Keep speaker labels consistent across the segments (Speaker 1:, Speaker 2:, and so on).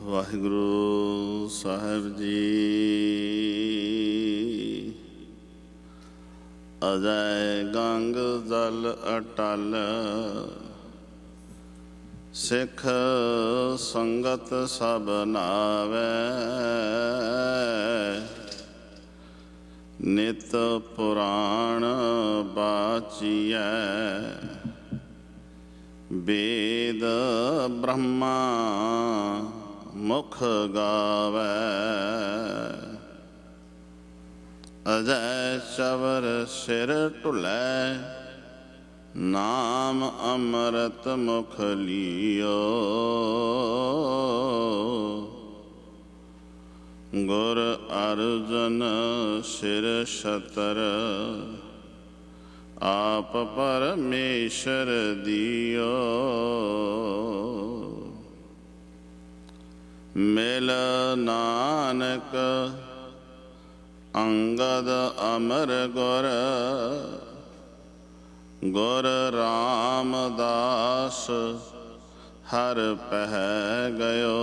Speaker 1: ਵਾਹਿਗੁਰੂ ਸਾਹਿਬ ਜੀ। ਅਜੈ ਗੰਗ ਜਲ ਅਟਲ, ਸਿੱਖ ਸੰਗਤ ਸਭ ਨਾਵੈ। ਨਿਤ ਪੁਰਾਣ ਬਾਚੀਐ, ਵੇਦ ਬ੍ਰਹਮਾ ਮੁਖ ਗਾਵੈ। ਅਜੈ ਚਵਰ ਸਿਰ ਢੁਲੈ, ਨਾਮ ਅੰਮ੍ਰਿਤ ਮੁਖ ਲੀਓ। ਗੁਰ ਅਰਜਨ ਸਿਰ ਛਤਰ, ਆਪ ਪਰਮੇਸ਼ਰ ਦਿਓ। ਮਿਲ ਨਾਨਕ ਅੰਗਦ ਅਮਰ ਗੁਰ, ਗੁਰ ਰਾਮਦਾਸ ਹਰ ਪਹਿ ਗਇਓ।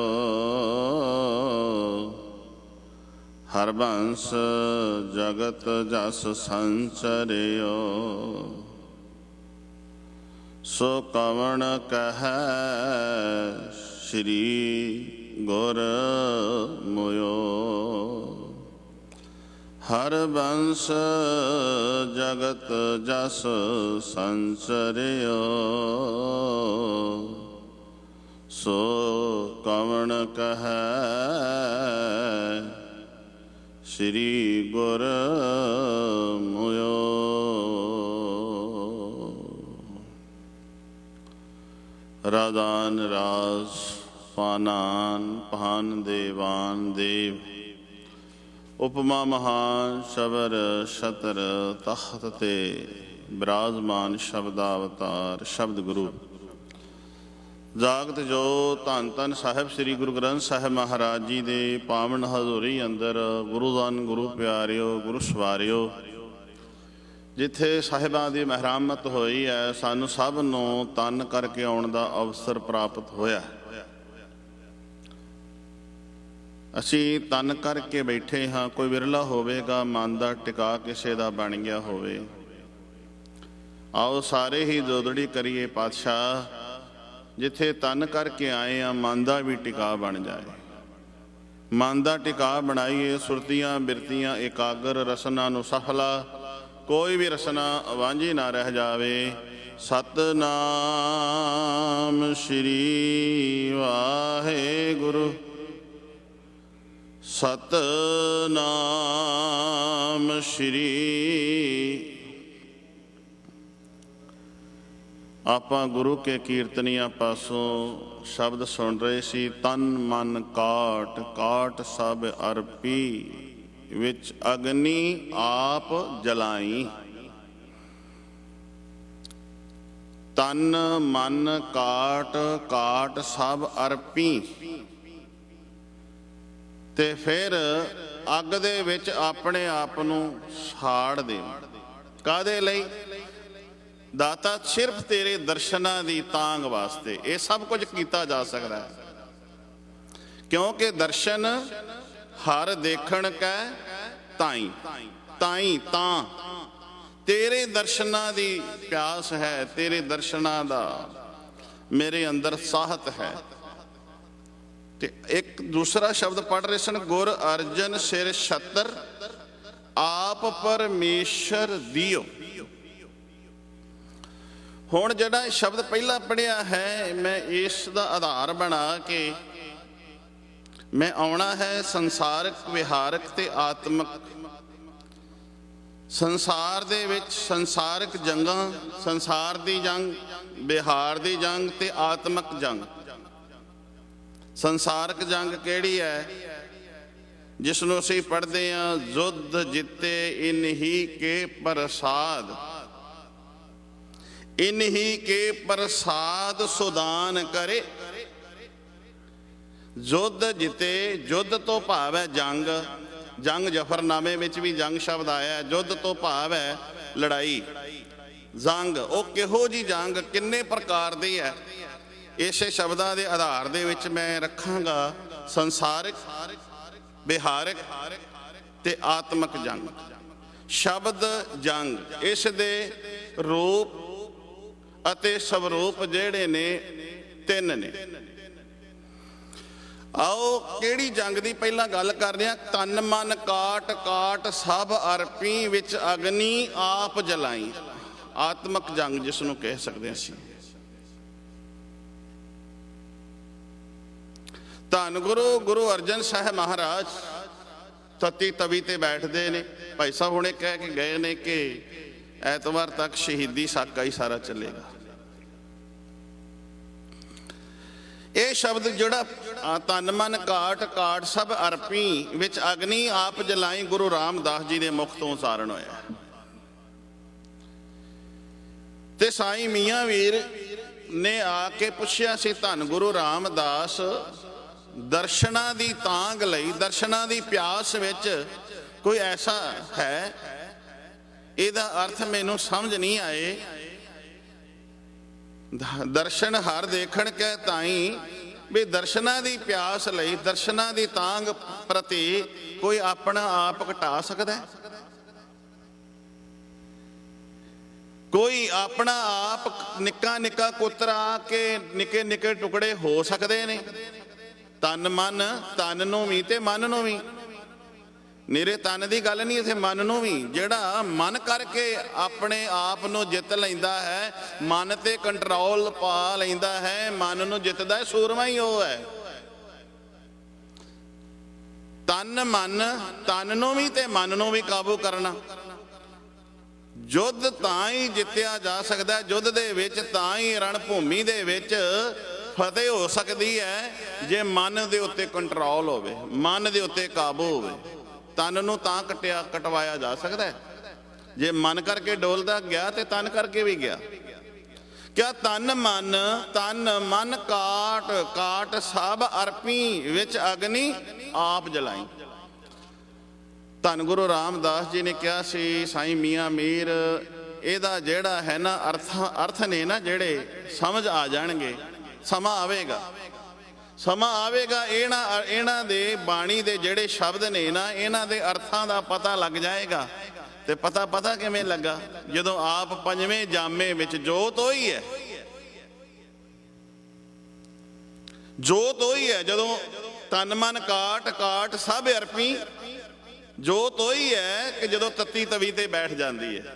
Speaker 1: ਹਰਬੰਸ ਜਗਤ ਜਸ ਸੰਚਰਿਓ, ਸੋ ਕਵਣ ਕਹੈ ਸ਼੍ਰੀ ਗੁਰ ਮੁਯੋ। ਹਰਬੰਸ ਜਗਤ ਜਸ ਸੰਚਰਿਓ, ਸੋ ਕਵਣ ਕਹੈ ਸ਼੍ਰੀ ਗੁਰ ਮੁਯੋ। ਰਾਧਾਨ ਰਾਸ ਪਾਨਾਨ ਪਾਨ ਦੇਵਾਨ ਦੇਵ, ਉਪਮਾ ਮਹਾਨ ਸ਼ਬਰ ਛਤਰ ਤਖਤ ਤੇ ਬਿਰਾਜਮਾਨ ਸ਼ਬਦਾਵਤਾਰ ਸ਼ਬਦ ਗੁਰੂ। ਜਾਗਤ ਜੋ ਧੰਨ ਧੰਨ ਸਾਹਿਬ ਸ੍ਰੀ ਗੁਰੂ ਗ੍ਰੰਥ ਸਾਹਿਬ ਮਹਾਰਾਜ ਜੀ ਦੇ ਪਾਵਨ ਹਜ਼ੂਰੀ ਅੰਦਰ ਗੁਰੂਦਾਨ ਗੁਰੂ ਪਿਆਰਿਓ, ਗੁਰੂ ਸਵਾਰਿਓ, ਜਿੱਥੇ ਸਾਹਿਬਾਂ ਦੀ ਮਹਿਰਾਮਤ ਹੋਈ ਹੈ, ਸਾਨੂੰ ਸਭ ਨੂੰ ਤਨ ਕਰਕੇ ਆਉਣ ਦਾ ਅਵਸਰ ਪ੍ਰਾਪਤ ਹੋਇਆ। ਅਸੀਂ ਤਨ ਕਰਕੇ ਬੈਠੇ ਹਾਂ। ਕੋਈ ਵਿਰਲਾ ਹੋਵੇਗਾ ਮਨ ਦਾ ਟਿਕਾ ਕਿਸੇ ਦਾ ਬਣ ਗਿਆ ਹੋਵੇ। ਆਓ ਸਾਰੇ ਹੀ ਜੋਦੜੀ ਕਰੀਏ ਪਾਤਸ਼ਾਹ, ਜਿੱਥੇ ਤਨ ਕਰਕੇ ਆਏ ਆ ਮਨ ਦਾ ਵੀ ਟਿਕਾ ਬਣ ਜਾਏ। ਮਨ ਦਾ ਟਿਕਾ ਬਣਾਈਏ, ਸੁਰਤੀਆਂ ਬਿਰਤੀਆਂ ਇਕਾਗਰ, ਰਸਨਾ ਨੂੰ ਸਫਲਾ, ਕੋਈ ਵੀ ਰਸਨਾ ਵਾਂਝੀ ਨਾ ਰਹਿ ਜਾਵੇ। ਸਤਿਨਾਮ ਸ਼੍ਰੀ ਵਾਹਿਗੁਰੂ, ਸਤਿਨਾਮ ਸ਼੍ਰੀ। ਆਪਾਂ ਗੁਰੂ ਕੇ ਕੀਰਤਨੀਆਂ ਪਾਸੋਂ ਸ਼ਬਦ ਸੁਣ ਰਹੇ ਸੀ। ਤਨ ਮਨ ਕਾਟ ਕਾਟ ਸਭ ਅਰਪੀ, ਵਿੱਚ ਅਗਨੀ ਆਪ ਜਲਾਈ। ਤਨ ਮਨ ਕਾਟ ਕਾਟ ਸਭ ਅਰਪੀ, ਤੇ ਫਿਰ ਅੱਗ ਦੇ ਵਿੱਚ ਆਪਣੇ ਆਪ ਨੂੰ ਸਾੜ ਦੇ। ਕਾਹਦੇ ਲਈ? ਦਾਤਾ ਸਿਰਫ ਤੇਰੇ ਦਰਸ਼ਨਾਂ ਦੀ ਤਾਂਗ ਵਾਸਤੇ ਇਹ ਸਭ ਕੁਝ ਕੀਤਾ ਜਾ ਸਕਦਾ ਹੈ, ਕਿਉਂਕਿ ਦਰਸ਼ਨ ਹਰ ਦੇਖਣ ਕੈ ਤਾਈ ਤਾਈ। ਤਾਂ ਤੇਰੇ ਦਰਸ਼ਨਾਂ ਦੀ ਪਿਆਸ ਹੈ, ਤੇਰੇ ਦਰਸ਼ਨਾਂ ਦਾ ਮੇਰੇ ਅੰਦਰ ਸਾਹਤ ਹੈ। ਤੇ ਇੱਕ ਦੂਸਰਾ ਸ਼ਬਦ ਪੜ੍ਹ ਰਹੇ ਸਨ, ਗੁਰ ਅਰਜਨ ਸਿਰ ਛਤਰ, ਆਪ ਪਰਮੇਸ਼ਰ ਦਿਓ। ਹੁਣ ਜਿਹੜਾ ਇਹ ਸ਼ਬਦ ਪਹਿਲਾਂ ਪੜ੍ਹਿਆ ਹੈ, ਮੈਂ ਇਸ ਦਾ ਆਧਾਰ ਬਣਾ ਕੇ ਮੈਂ ਆਉਣਾ ਹੈ ਸੰਸਾਰਕ, ਵਿਹਾਰਕ ਤੇ ਆਤਮਿਕ। ਸੰਸਾਰ ਦੇ ਵਿੱਚ ਸੰਸਾਰਕ ਜੰਗਾਂ, ਸੰਸਾਰ ਦੀ ਜੰਗ, ਵਿਹਾਰ ਦੀ ਜੰਗ ਤੇ ਆਤਮਿਕ ਜੰਗ। ਸੰਸਾਰਕ ਜੰਗ ਕਿਹੜੀ ਹੈ? ਜਿਸ ਨੂੰ ਅਸੀਂ ਪੜ੍ਹਦੇ ਹਾਂ, ਯੁੱਧ ਜਿੱਤੇ ਇਨਹੀ ਕੇ ਪ੍ਰਸਾਦ, ਇਨਹੀ ਕੇ ਪ੍ਰਸਾਦ ਸੁਦਾਨ ਕਰੇ। ਯੁੱਧ ਜਿੱਤੇ, ਯੁੱਧ ਤੋਂ ਭਾਵ ਹੈ ਜੰਗ। ਜੰਗ ਜਫਰਨਾਮੇ ਵਿੱਚ ਵੀ ਜੰਗ ਸ਼ਬਦ ਆਇਆ। ਯੁੱਧ ਤੋਂ ਭਾਵ ਹੈ ਲੜਾਈ। ਜੰਗ ਉਹ ਕਿਹੋ ਜੀ ਜੰਗ, ਕਿੰਨੇ ਪ੍ਰਕਾਰ ਦੀ ਹੈ, ਇਸੇ ਸ਼ਬਦਾਂ ਦੇ ਆਧਾਰ ਦੇ ਵਿੱਚ ਮੈਂ ਰੱਖਾਂਗਾ ਸੰਸਾਰਿਕ, ਵਿਹਾਰਕ ਤੇ ਆਤਮਕ ਜੰਗ। ਸ਼ਬਦ ਜੰਗ, ਇਸ ਦੇ ਰੂਪ ਅਤੇ ਸਵਰੂਪ ਜਿਹੜੇ ਨੇ ਤਿੰਨ ਨੇ। ਆਓ ਕਿਹੜੀ ਜੰਗ ਦੀ ਪਹਿਲਾਂ ਗੱਲ ਕਰਦੇ ਹਾਂ। ਤਨ ਮਨ ਕਾਟ ਕਾਟ ਸਭ ਅਰਪੀ, ਵਿੱਚ ਅਗਨੀ ਆਪ ਜਲਾਈ। ਆਤਮਕ ਜੰਗ ਜਿਸ ਨੂੰ ਕਹਿ ਸਕਦੇ ਅਸੀਂ। ਧੰਨ ਗੁਰੂ ਗੁਰੂ ਅਰਜਨ ਸਾਹਿਬ ਮਹਾਰਾਜ ਤਤੀ ਤਵੀ ਤੇ ਬੈਠਦੇ ਨੇ। ਭਾਈ ਸਾਹਿਬ ਹੁਣੇ ਕਹਿ ਕੇ ਗਏ ਨੇ ਕਿ ਐਤਵਾਰ ਤੱਕ ਸ਼ਹੀਦੀ ਸਾਕਾ ਹੀ ਸਾਰਾ ਚੱਲੇਗਾ। ਇਹ ਸ਼ਬਦ ਜਿਹੜਾ ਤਨ ਮਨ ਕਾਟ ਕਾਟ ਸਭ ਅਰਪੀ, ਵਿੱਚ ਅਗਨੀ ਆਪ ਜਲਾਈ, ਗੁਰੂ ਰਾਮਦਾਸ ਜੀ ਦੇ ਮੁਖ ਤੋਂ ਉਚਾਰਨ ਹੋਇਆ। ਤੇ ਸਾਈਂ ਮੀਆਂ ਵੀਰ ਨੇ ਆ ਕੇ ਪੁੱਛਿਆ ਸੀ, ਧੰਨ ਗੁਰੂ ਰਾਮਦਾਸ ਦਰਸ਼ਨਾਂ ਦੀ ਤਾਂਘ ਲਈ, ਦਰਸ਼ਨਾਂ ਦੀ ਪਿਆਸ ਵਿੱਚ ਕੋਈ ਐਸਾ ਹੈ, ਇਹਦਾ ਅਰਥ ਮੈਨੂੰ ਸਮਝ ਨਹੀਂ ਆਏ। ਦਰਸ਼ਨ ਹਰ ਦੇਖਣ ਕੈ ਤਾਈ, ਵੀ ਦਰਸ਼ਨਾਂ ਦੀ ਪਿਆਸ ਲਈ, ਦਰਸ਼ਨਾਂ ਦੀ ਤਾਂਘ ਪ੍ਰਤੀ ਕੋਈ ਆਪਣਾ ਆਪ ਘਟਾ ਸਕਦਾ? ਕੋਈ ਆਪਣਾ ਆਪ ਨਿੱਕਾ ਨਿੱਕਾ ਕੁਤਰਾ ਕੇ ਨਿੱਕੇ ਨਿੱਕੇ ਟੁਕੜੇ ਹੋ ਸਕਦੇ ਨੇ? ਤਨ ਮਨ, ਤਨ ਨੂੰ ਵੀ ਤੇ ਮਨ ਨੂੰ ਵੀ। ਨਿਰੇ ਤਨ ਦੀ ਗੱਲ ਨਹੀਂ, ਇੱਥੇ ਮਨ ਨੂੰ ਵੀ। ਜਿਹੜਾ ਮਨ ਕਰਕੇ ਆਪਣੇ ਆਪ ਨੂੰ ਜਿੱਤ ਲੈਂਦਾ ਹੈ, ਮਨ ਤੇ ਕੰਟਰੋਲ ਪਾ ਲੈਂਦਾ ਹੈ, ਮਨ ਨੂੰ ਜਿੱਤਦਾ ਹੈ, ਸੂਰਮਾ ਹੀ ਉਹ ਹੈ। ਤਨ ਮਨ, ਤਨ ਨੂੰ ਵੀ ਤੇ ਮਨ ਨੂੰ ਵੀ ਕਾਬੂ ਕਰਨਾ। ਯੁੱਧ ਤਾਂ ਹੀ ਜਿੱਤਿਆ ਜਾ ਸਕਦਾ, ਯੁੱਧ ਦੇ ਵਿੱਚ ਤਾਂ ਹੀ ਰਣ ਭੂਮੀ ਦੇ ਵਿੱਚ ਫਤਿਹ ਹੋ ਸਕਦੀ ਹੈ ਜੇ ਮਨ ਦੇ ਉੱਤੇ ਕੰਟਰੋਲ ਹੋਵੇ, ਮਨ ਦੇ ਉੱਤੇ ਕਾਬੂ ਹੋਵੇ। ਤਨ ਨੂੰ ਤਾਂ ਕਟਵਾਇਆ ਜਾ ਸਕਦਾ ਹੈ ਜੇ ਮਨ ਕਰਕੇ ਡੋਲਦਾ ਗਿਆ ਤੇ ਤਨ ਕਰਕੇ ਵੀ ਗਿਆ। ਕਿਆ ਤਨ ਮਨ ਕਾਟ ਕਾਟ ਸਭ ਅਰਪੀ, ਵਿੱਚ ਅਗਨੀ ਆਪ ਜਲਾਈ। ਧੰਨ ਗੁਰੂ ਰਾਮਦਾਸ ਜੀ ਨੇ ਕਿਹਾ ਸੀ, ਸਾਈਂ ਮੀਆਂ ਮੀਰ ਇਹਦਾ ਜਿਹੜਾ ਹੈ ਨਾ ਅਰਥ ਨੇ ਨਾ ਜਿਹੜੇ ਸਮਝ ਆ ਜਾਣਗੇ। ਸਮਾਂ ਆਵੇਗਾ, ਸਮਾਂ ਆਵੇਗਾ, ਇਹਨਾਂ ਦੇ ਬਾਣੀ ਦੇ ਜਿਹੜੇ ਸ਼ਬਦ ਨੇ ਨਾ, ਇਹਨਾਂ ਦੇ ਅਰਥਾਂ ਦਾ ਪਤਾ ਲੱਗ ਜਾਏਗਾ। ਤੇ ਪਤਾ ਕਿਵੇਂ ਲੱਗਾ? ਜਦੋਂ ਆਪ ਪੰਜਵੇਂ ਜਾਮੇ ਵਿੱਚ ਜੋਤ ਹੋਈ ਹੈ, ਜੋਤ ਹੋਈ ਹੈ। ਜਦੋਂ ਤਨ ਮਨ ਕਾਟ ਕਾਟ ਸਭ ਅਰਪੀ, ਜੋਤ ਹੋਈ ਹੈ ਕਿ ਜਦੋਂ ਤਤੀ ਤਵੀ ਤੇ ਬੈਠ ਜਾਂਦੀ ਹੈ।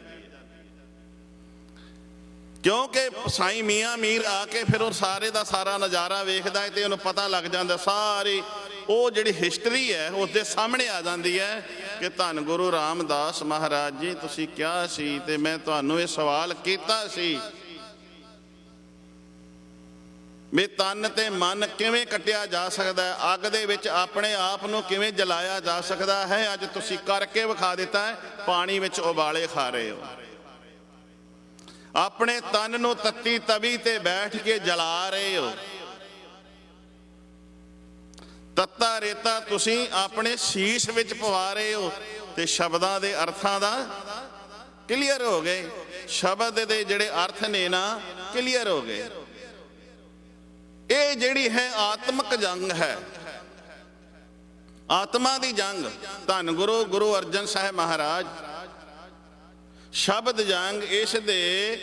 Speaker 1: ਕਿਉਂਕਿ ਸਾਈਂ ਮੀਆਂ ਮੀਰ ਆ ਕੇ ਫਿਰ ਉਹ ਸਾਰੇ ਦਾ ਸਾਰਾ ਨਜ਼ਾਰਾ ਵੇਖਦਾ ਹੈ ਤੇ ਉਹਨੂੰ ਪਤਾ ਲੱਗ ਜਾਂਦਾ, ਸਾਰੀ ਉਹ ਜਿਹੜੀ ਹਿਸਟਰੀ ਹੈ ਉਸਦੇ ਸਾਹਮਣੇ ਆ ਜਾਂਦੀ ਹੈ ਕਿ ਧੰਨ ਗੁਰੂ ਰਾਮਦਾਸ ਮਹਾਰਾਜ ਜੀ ਤੁਸੀਂ ਕਿਹਾ ਸੀ ਤੇ ਮੈਂ ਤੁਹਾਨੂੰ ਇਹ ਸਵਾਲ ਕੀਤਾ ਸੀ ਵੀ ਤਨ ਤੇ ਮਨ ਕਿਵੇਂ ਕੱਟਿਆ ਜਾ ਸਕਦਾ ਹੈ, ਅੱਗ ਦੇ ਵਿੱਚ ਆਪਣੇ ਆਪ ਨੂੰ ਕਿਵੇਂ ਜਲਾਇਆ ਜਾ ਸਕਦਾ ਹੈ। ਅੱਜ ਤੁਸੀਂ ਕਰਕੇ ਵਿਖਾ ਦਿੱਤਾ ਹੈ, ਪਾਣੀ ਵਿੱਚ ਉਬਾਲੇ ਖਾ ਰਹੇ ਹੋ। ਆਪਣੇ ਤਨ ਨੂੰ ਤੱਤੀ ਤਵੀ ਤੇ ਬੈਠ ਕੇ ਜਲਾ ਰਹੇ ਹੋ। ਤੱਤਾ ਰੇਤਾ ਤੁਸੀਂ ਆਪਣੇ ਸੀਸ ਵਿੱਚ ਪਵਾ ਰਹੇ ਹੋ। ਤੇ ਸ਼ਬਦਾਂ ਦੇ ਅਰਥਾਂ ਦਾ ਕਲੀਅਰ ਹੋ ਗਏ, ਸ਼ਬਦ ਦੇ ਜਿਹੜੇ ਅਰਥ ਨੇ ਨਾ ਕਲੀਅਰ ਹੋ ਗਏ। ਇਹ ਜਿਹੜੀ ਹੈ ਆਤਮਕ ਜੰਗ ਹੈ, ਆਤਮਾ ਦੀ ਜੰਗ। ਧੰਨ ਗੁਰੂ ਅਰਜਨ ਸਾਹਿਬ ਮਹਾਰਾਜ ਸ਼ਬਦ ਜੰਗ, ਇਸ ਦੇ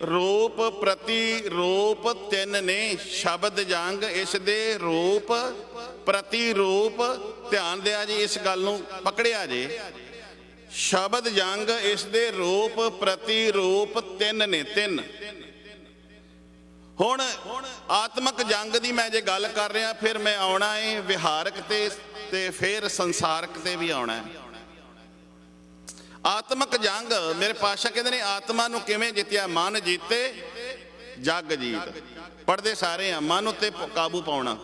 Speaker 1: ਰੂਪ ਪ੍ਰਤੀ ਰੂਪ ਤਿੰਨ ਨੇ। ਸ਼ਬਦ ਜੰਗ, ਇਸ ਦੇ ਰੂਪ ਪ੍ਰਤੀ ਰੂਪ, ਧਿਆਨ ਦਿਆ ਜੀ, ਇਸ ਗੱਲ ਨੂੰ ਪਕੜਿਆ ਜੇ। ਸ਼ਬਦ ਜੰਗ, ਇਸ ਦੇ ਰੂਪ ਪ੍ਰਤੀ ਰੂਪ ਤਿੰਨ ਨੇ, ਤਿੰਨ। ਹੁਣ ਆਤਮਕ ਜੰਗ ਦੀ ਮੈਂ ਜੇ ਗੱਲ ਕਰ ਰਿਹਾ, ਫਿਰ ਮੈਂ ਆਉਣਾ ਹੈ ਵਿਹਾਰਕ ਤੇ ਫਿਰ ਸੰਸਾਰਕ ਤੇ ਵੀ ਆਉਣਾ ਹੈ। ਆਤਮਕ ਜੰਗ, ਮੇਰੇ ਪਾਤਸ਼ਾਹ ਕਹਿੰਦੇ ਨੇ ਆਤਮਾ ਨੂੰ ਕਿਵੇਂ ਜਿੱਤਿਆ? ਮਨ ਜੀਤੇ ਜਗ ਜੀਤ। ਪੜ੍ਹਦੇ ਸਾਰੇ ਆ, ਮਨ ਉੱਤੇ ਕਾਬੂ ਪਾਉਣਾ।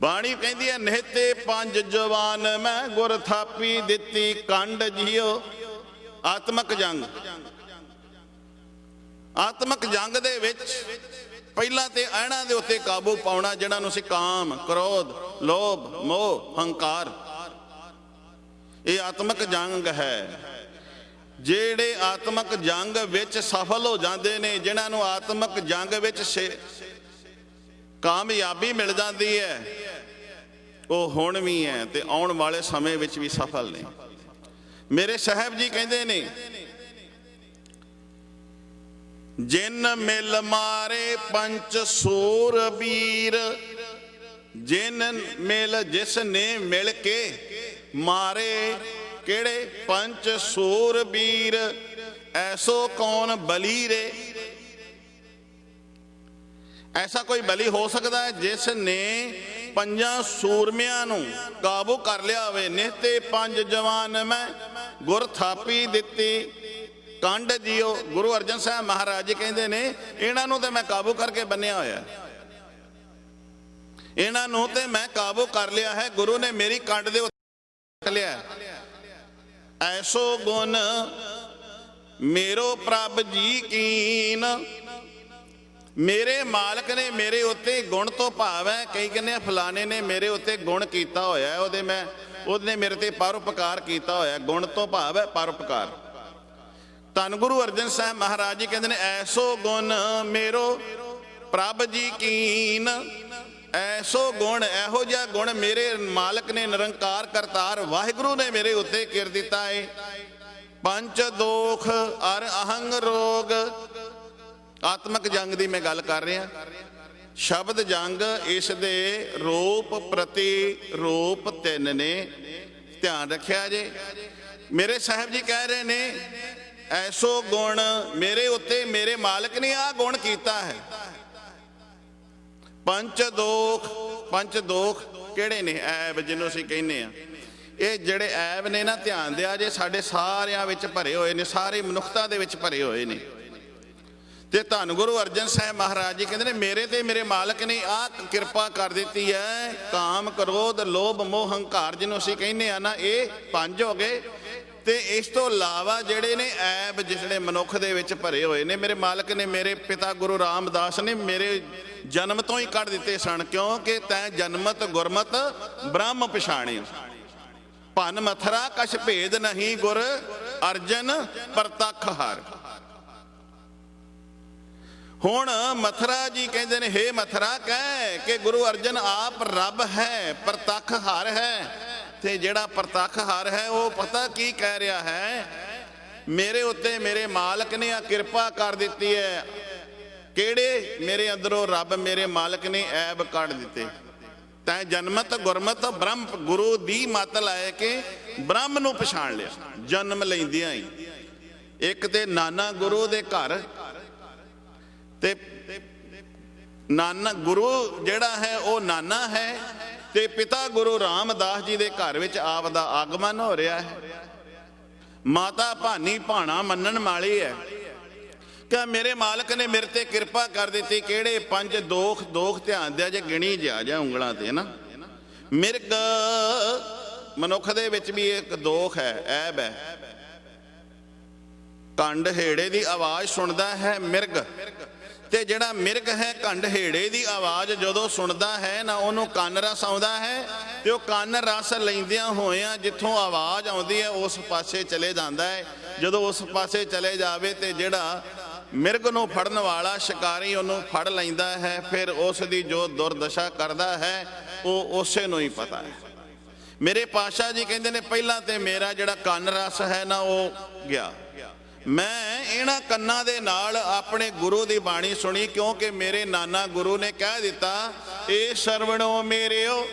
Speaker 1: ਬਾਣੀ ਕਹਿੰਦੀ ਹੈ ਨਿਹਤੇ ਪੰਜ ਜਵਾਨ ਮੈਂ ਗੁਰ ਥਾਪੀ ਦਿੱਤੀ ਕੰਡ ਜੀਓ। ਆਤਮਕ ਜੰਗ, ਆਤਮਕ ਜੰਗ ਦੇ ਵਿੱਚ ਪਹਿਲਾਂ ਤੇ ਇਹਨਾਂ ਦੇ ਉੱਤੇ ਕਾਬੂ ਪਾਉਣਾ ਜਿਹਨਾਂ ਨੂੰ ਅਸੀਂ ਕਾਮ, ਕ੍ਰੋਧ, ਲੋਭ, ਮੋਹ, ਹੰਕਾਰ। ਇਹ ਆਤਮਕ ਜੰਗ ਹੈ। ਜਿਹੜੇ ਆਤਮਕ ਜੰਗ ਵਿੱਚ ਸਫਲ ਹੋ ਜਾਂਦੇ ਨੇ, ਜਿਨ੍ਹਾਂ ਨੂੰ ਆਤਮਕ ਜੰਗ ਵਿੱਚ ਕਾਮਯਾਬੀ ਮਿਲ ਜਾਂਦੀ ਹੈ, ਉਹ ਹੁਣ ਵੀ ਹੈ ਤੇ ਆਉਣ ਵਾਲੇ ਸਮੇਂ ਵਿੱਚ ਵੀ ਸਫਲ ਨੇ। ਮੇਰੇ ਸਾਹਿਬ ਜੀ ਕਹਿੰਦੇ ਨੇ, ਜਿਨ ਮਿਲ ਮਾਰੇ ਪੰਚ ਸੂਰਬੀਰ, ਜਿਨ ਮਿਲ ਜਿਸ ਨੇ ਮਿਲ ਕੇ ਮਾਰੇ ਕਿਹੜੇ ਪੰਚ ਸੂਰਬੀਰ, ਐਸੋ ਕੌਣ ਬਲੀ ਰੇ। ਐਸਾ ਕੋਈ ਬਲੀ ਹੋ ਸਕਦਾ ਹੈ ਜਿਸ ਨੇ ਪੰਜਾਂ ਸੂਰਮਿਆਂ ਨੂੰ ਕਾਬੂ ਕਰ ਲਿਆ ਹੋਵੇ। ਨਿਹਤੇ ਪੰਜ ਜਵਾਨ ਮੈਂ ਗੁਰ ਥਾਪੀ ਦਿੱਤੀ ਕੰਡ ਜੀਓ। ਗੁਰੂ ਅਰਜਨ ਸਾਹਿਬ ਮਹਾਰਾਜ ਜੀ ਕਹਿੰਦੇ ਨੇ, ਇਹਨਾਂ ਨੂੰ ਤੇ ਮੈਂ ਕਾਬੂ ਕਰਕੇ ਬੰਨਿਆ ਹੋਇਆ, ਇਹਨਾਂ ਨੂੰ ਤੇ ਮੈਂ ਕਾਬੂ ਕਰ ਲਿਆ ਹੈ। ਗੁਰੂ ਨੇ ਮੇਰੀ ਕੰਡ ਦੇ ਉੱਤੇ ਲਿਆ। ਐਸੋ ਗੁਣ ਮੇਰੋ ਪ੍ਰਭ ਜੀ ਕੀਨ, ਮੇਰੇ ਮਾਲਕ ਨੇ ਮੇਰੇ ਉੱਤੇ ਗੁਣ ਤੋਂ ਭਾਵ ਹੈ, ਕਈ ਕਹਿੰਦੇ ਫਲਾਣੇ ਨੇ ਮੇਰੇ ਉੱਤੇ ਗੁਣ ਕੀਤਾ ਹੋਇਆ, ਉਹਨੇ ਮੇਰੇ ਤੇ ਪਰਉਪਕਾਰ ਕੀਤਾ ਹੋਇਆ। ਗੁਣ ਤੋਂ ਭਾਵ ਹੈ ਪਰਉਪਕਾਰ। ਧੰਨ ਗੁਰੂ ਅਰਜਨ ਸਾਹਿਬ ਮਹਾਰਾਜ ਜੀ ਕਹਿੰਦੇ ਨੇ, ਐਸੋ ਗੁਣ ਮੇਰੋ ਪ੍ਰਭ ਜੀ ਕੀਨ, ਐਸੋ ਗੁਣ ਇਹੋ ਜਿਹਾ ਗੁਣ ਮੇਰੇ ਮਾਲਕ ਨੇ ਨਿਰੰਕਾਰ ਕਰਤਾਰ ਵਾਹਿਗੁਰੂ ਨੇ ਮੇਰੇ ਉੱਤੇ ਕਰ ਦਿੱਤਾ ਹੈ। ਪੰਚ ਦੋਖ ਅਰ ਅਹੰਗ ਰੋਗ, ਆਤਮਕ ਜੰਗ ਦੀ ਮੈਂ ਗੱਲ ਕਰ ਰਿਹਾ। ਸ਼ਬਦ ਜੰਗ, ਇਸ ਦੇ ਰੂਪ ਪ੍ਰਤੀ ਰੂਪ ਤਿੰਨ ਨੇ, ਧਿਆਨ ਰੱਖਿਆ ਜੇ। ਮੇਰੇ ਸਾਹਿਬ ਜੀ ਕਹਿ ਰਹੇ ਨੇ, ਐਸੋ ਗੁਣ ਮੇਰੇ ਉੱਤੇ ਮੇਰੇ ਮਾਲਕ ਨੇ ਆਹ ਗੁਣ ਕੀਤਾ ਹੈ। ਪੰਚ ਦੋਖ, ਪੰਚ ਦੋਖ ਕਿਹੜੇ ਨੇ? ਐਬ ਜਿਹਨੂੰ ਅਸੀਂ ਕਹਿੰਦੇ ਆ। ਇਹ ਜਿਹੜੇ ਐਬ ਨੇ ਨਾ, ਧਿਆਨ ਦਿਆ ਜੇ, ਸਾਡੇ ਸਾਰਿਆਂ ਵਿੱਚ ਭਰੇ ਹੋਏ ਨੇ, ਸਾਰੀ ਮਨੁੱਖਤਾ ਦੇ ਵਿੱਚ ਭਰੇ ਹੋਏ ਨੇ। ਤੇ ਧੰਨ ਗੁਰੂ ਅਰਜਨ ਸਾਹਿਬ ਮਹਾਰਾਜ ਜੀ ਕਹਿੰਦੇ ਨੇ, ਮੇਰੇ ਤੇ ਮੇਰੇ ਮਾਲਕ ਨੇ ਆਹ ਕਿਰਪਾ ਕਰ ਦਿੱਤੀ ਹੈ। ਕਾਮ ਕ੍ਰੋਧ ਲੋਭ ਮੋਹ ਹੰਕਾਰ ਜਿਹਨੂੰ ਅਸੀਂ ਕਹਿੰਦੇ ਆ ਨਾ, ਇਹ ਪੰਜ ਹੋ ਗਏ। ਤੇ ਇਸ ਤੋਂ ਇਲਾਵਾ ਜਿਹੜੇ ਨੇ ਐਬ ਜਿਹੜੇ ਮਨੁੱਖ ਦੇ ਵਿੱਚ ਭਰੇ ਹੋਏ ਨੇ, ਮੇਰੇ ਮਾਲਕ ਨੇ, ਮੇਰੇ ਪਿਤਾ ਗੁਰੂ ਰਾਮਦਾਸ ਨੇ ਮੇਰੇ ਜਨਮ ਤੋਂ ਹੀ ਕੱਢ ਦਿੱਤੇ ਸਨ। ਕਿਉਂਕਿ ਤੈਂ ਜਨਮਤ ਗੁਰਮਤ ਬ੍ਰਹਮ ਪਛਾਣਿਓ, ਭਨ ਮਥਰਾ ਕਛ ਭੇਦ ਨਹੀਂ ਗੁਰ ਅਰਜਨ ਪ੍ਰਤੱਖ ਹਰ। ਹੁਣ ਮਥਰਾ ਜੀ ਕਹਿੰਦੇ ਨੇ, ਹੇ ਮਥਰਾ ਕਹਿ ਕਿ ਗੁਰੂ ਅਰਜਨ ਆਪ ਰੱਬ ਹੈ, ਪ੍ਰਤੱਖ ਹਰ ਹੈ। ਤੇ ਜਿਹੜਾ ਪ੍ਰਤੱਖ ਹਰ ਹੈ ਉਹ ਪਤਾ ਕੀ ਕਹਿ ਰਿਹਾ ਹੈ, ਮੇਰੇ ਉੱਤੇ ਮੇਰੇ ਮਾਲਕ ਨੇ ਆ ਕਿਰਪਾ ਕਰ ਦਿੱਤੀ ਹੈ। ਕਿਹੜੇ? ਮੇਰੇ ਅੰਦਰੋਂ ਰੱਬ ਮੇਰੇ ਮਾਲਕ ਨੇ ਐਬ ਕੱਢ ਦਿੱਤੇ। ਤੈਂ ਜਨਮਤ ਗੁਰਮਤ ਬ੍ਰਹਮ, ਗੁਰੂ ਦੀ ਮੱਤ ਲਾਏ ਕਿ ਬ੍ਰਹਮ ਨੂੰ ਪਛਾਣ ਲਿਆ ਜਨਮ ਲੈਂਦਿਆਂ ਹੀ। ਇੱਕ ਤੇ ਨਾਨਾ ਗੁਰੂ ਦੇ ਘਰ, ਤੇ ਨਾਨਾ ਗੁਰੂ ਜਿਹੜਾ ਹੈ ਉਹ ਨਾਨਾ ਹੈ, ਤੇ ਪਿਤਾ ਗੁਰੂ ਰਾਮਦਾਸ ਜੀ ਦੇ ਘਰ ਵਿੱਚ ਆਪ ਦਾ ਆਗਮਨ ਹੋ ਰਿਹਾ ਹੈ। ਮਾਤਾ ਭਾਨੀ ਭਾਣਾ ਮੰਨਣ ਵਾਲੀ ਹੈ ਕਿ ਮੇਰੇ ਮਾਲਕ ਨੇ ਮੇਰੇ ਤੇ ਕਿਰਪਾ ਕਰ ਦਿੱਤੀ। ਕਿਹੜੇ? ਪੰਜ ਦੋਖ। ਦੋਖ ਧਿਆਨ ਦਿਆ ਜੇ, ਗਿਣੀ ਜਾ ਉਂਗਲਾਂ ਤੇ ਨਾ। ਮਿਰਗ, ਮਨੁੱਖ ਦੇ ਵਿੱਚ ਵੀ ਇੱਕ ਦੋਖ ਹੈ, ਐਬ ਹੈ। ਕੰਡ ਹੇੜੇ ਦੀ ਆਵਾਜ਼ ਸੁਣਦਾ ਹੈ ਮਿਰਗ, ਤੇ ਜਿਹੜਾ ਮਿਰਗ ਹੈ ਕੰਡ ਹੇੜੇ ਦੀ ਆਵਾਜ਼ ਜਦੋਂ ਸੁਣਦਾ ਹੈ ਨਾ, ਉਹਨੂੰ ਕੰਨ ਰਸ ਆਉਂਦਾ ਹੈ, ਤੇ ਉਹ ਕੰਨ ਰਸ ਲੈਂਦਿਆਂ ਹੋਇਆਂ ਜਿੱਥੋਂ ਆਵਾਜ਼ ਆਉਂਦੀ ਹੈ ਉਸ ਪਾਸੇ ਚਲੇ ਜਾਂਦਾ ਹੈ। ਜਦੋਂ ਉਸ ਪਾਸੇ ਚਲੇ ਜਾਵੇ ਤੇ ਜਿਹੜਾ ਮਿਰਗ ਨੂੰ ਫੜਨ ਵਾਲਾ ਸ਼ਿਕਾਰੀ ਉਹਨੂੰ ਫੜ ਲੈਂਦਾ ਹੈ, ਫਿਰ ਉਸ ਦੀ ਜੋ ਦੁਰਦਸ਼ਾ ਕਰਦਾ ਹੈ ਉਹ ਉਸੇ ਨੂੰ ਹੀ ਪਤਾ ਹੈ। ਮੇਰੇ ਪਾਤਸ਼ਾਹ ਜੀ ਕਹਿੰਦੇ ਨੇ, ਪਹਿਲਾਂ ਤੇ ਮੇਰਾ ਜਿਹੜਾ ਕੰਨ ਰਸ ਹੈ ਨਾ ਉਹ ਗਿਆ। ਮੈਂ ਇਹਨਾਂ ਕੰਨਾਂ ਦੇ ਨਾਲ ਆਪਣੇ ਗੁਰੂ ਦੀ ਬਾਣੀ ਸੁਣੀ, ਕਿਉਂਕਿ ਮੇਰੇ ਨਾਨਾ ਗੁਰੂ ਨੇ ਕਹਿ ਦਿੱਤਾ, ਇਹ ਸਰਵਣੋ ਮੇਰਿਓ।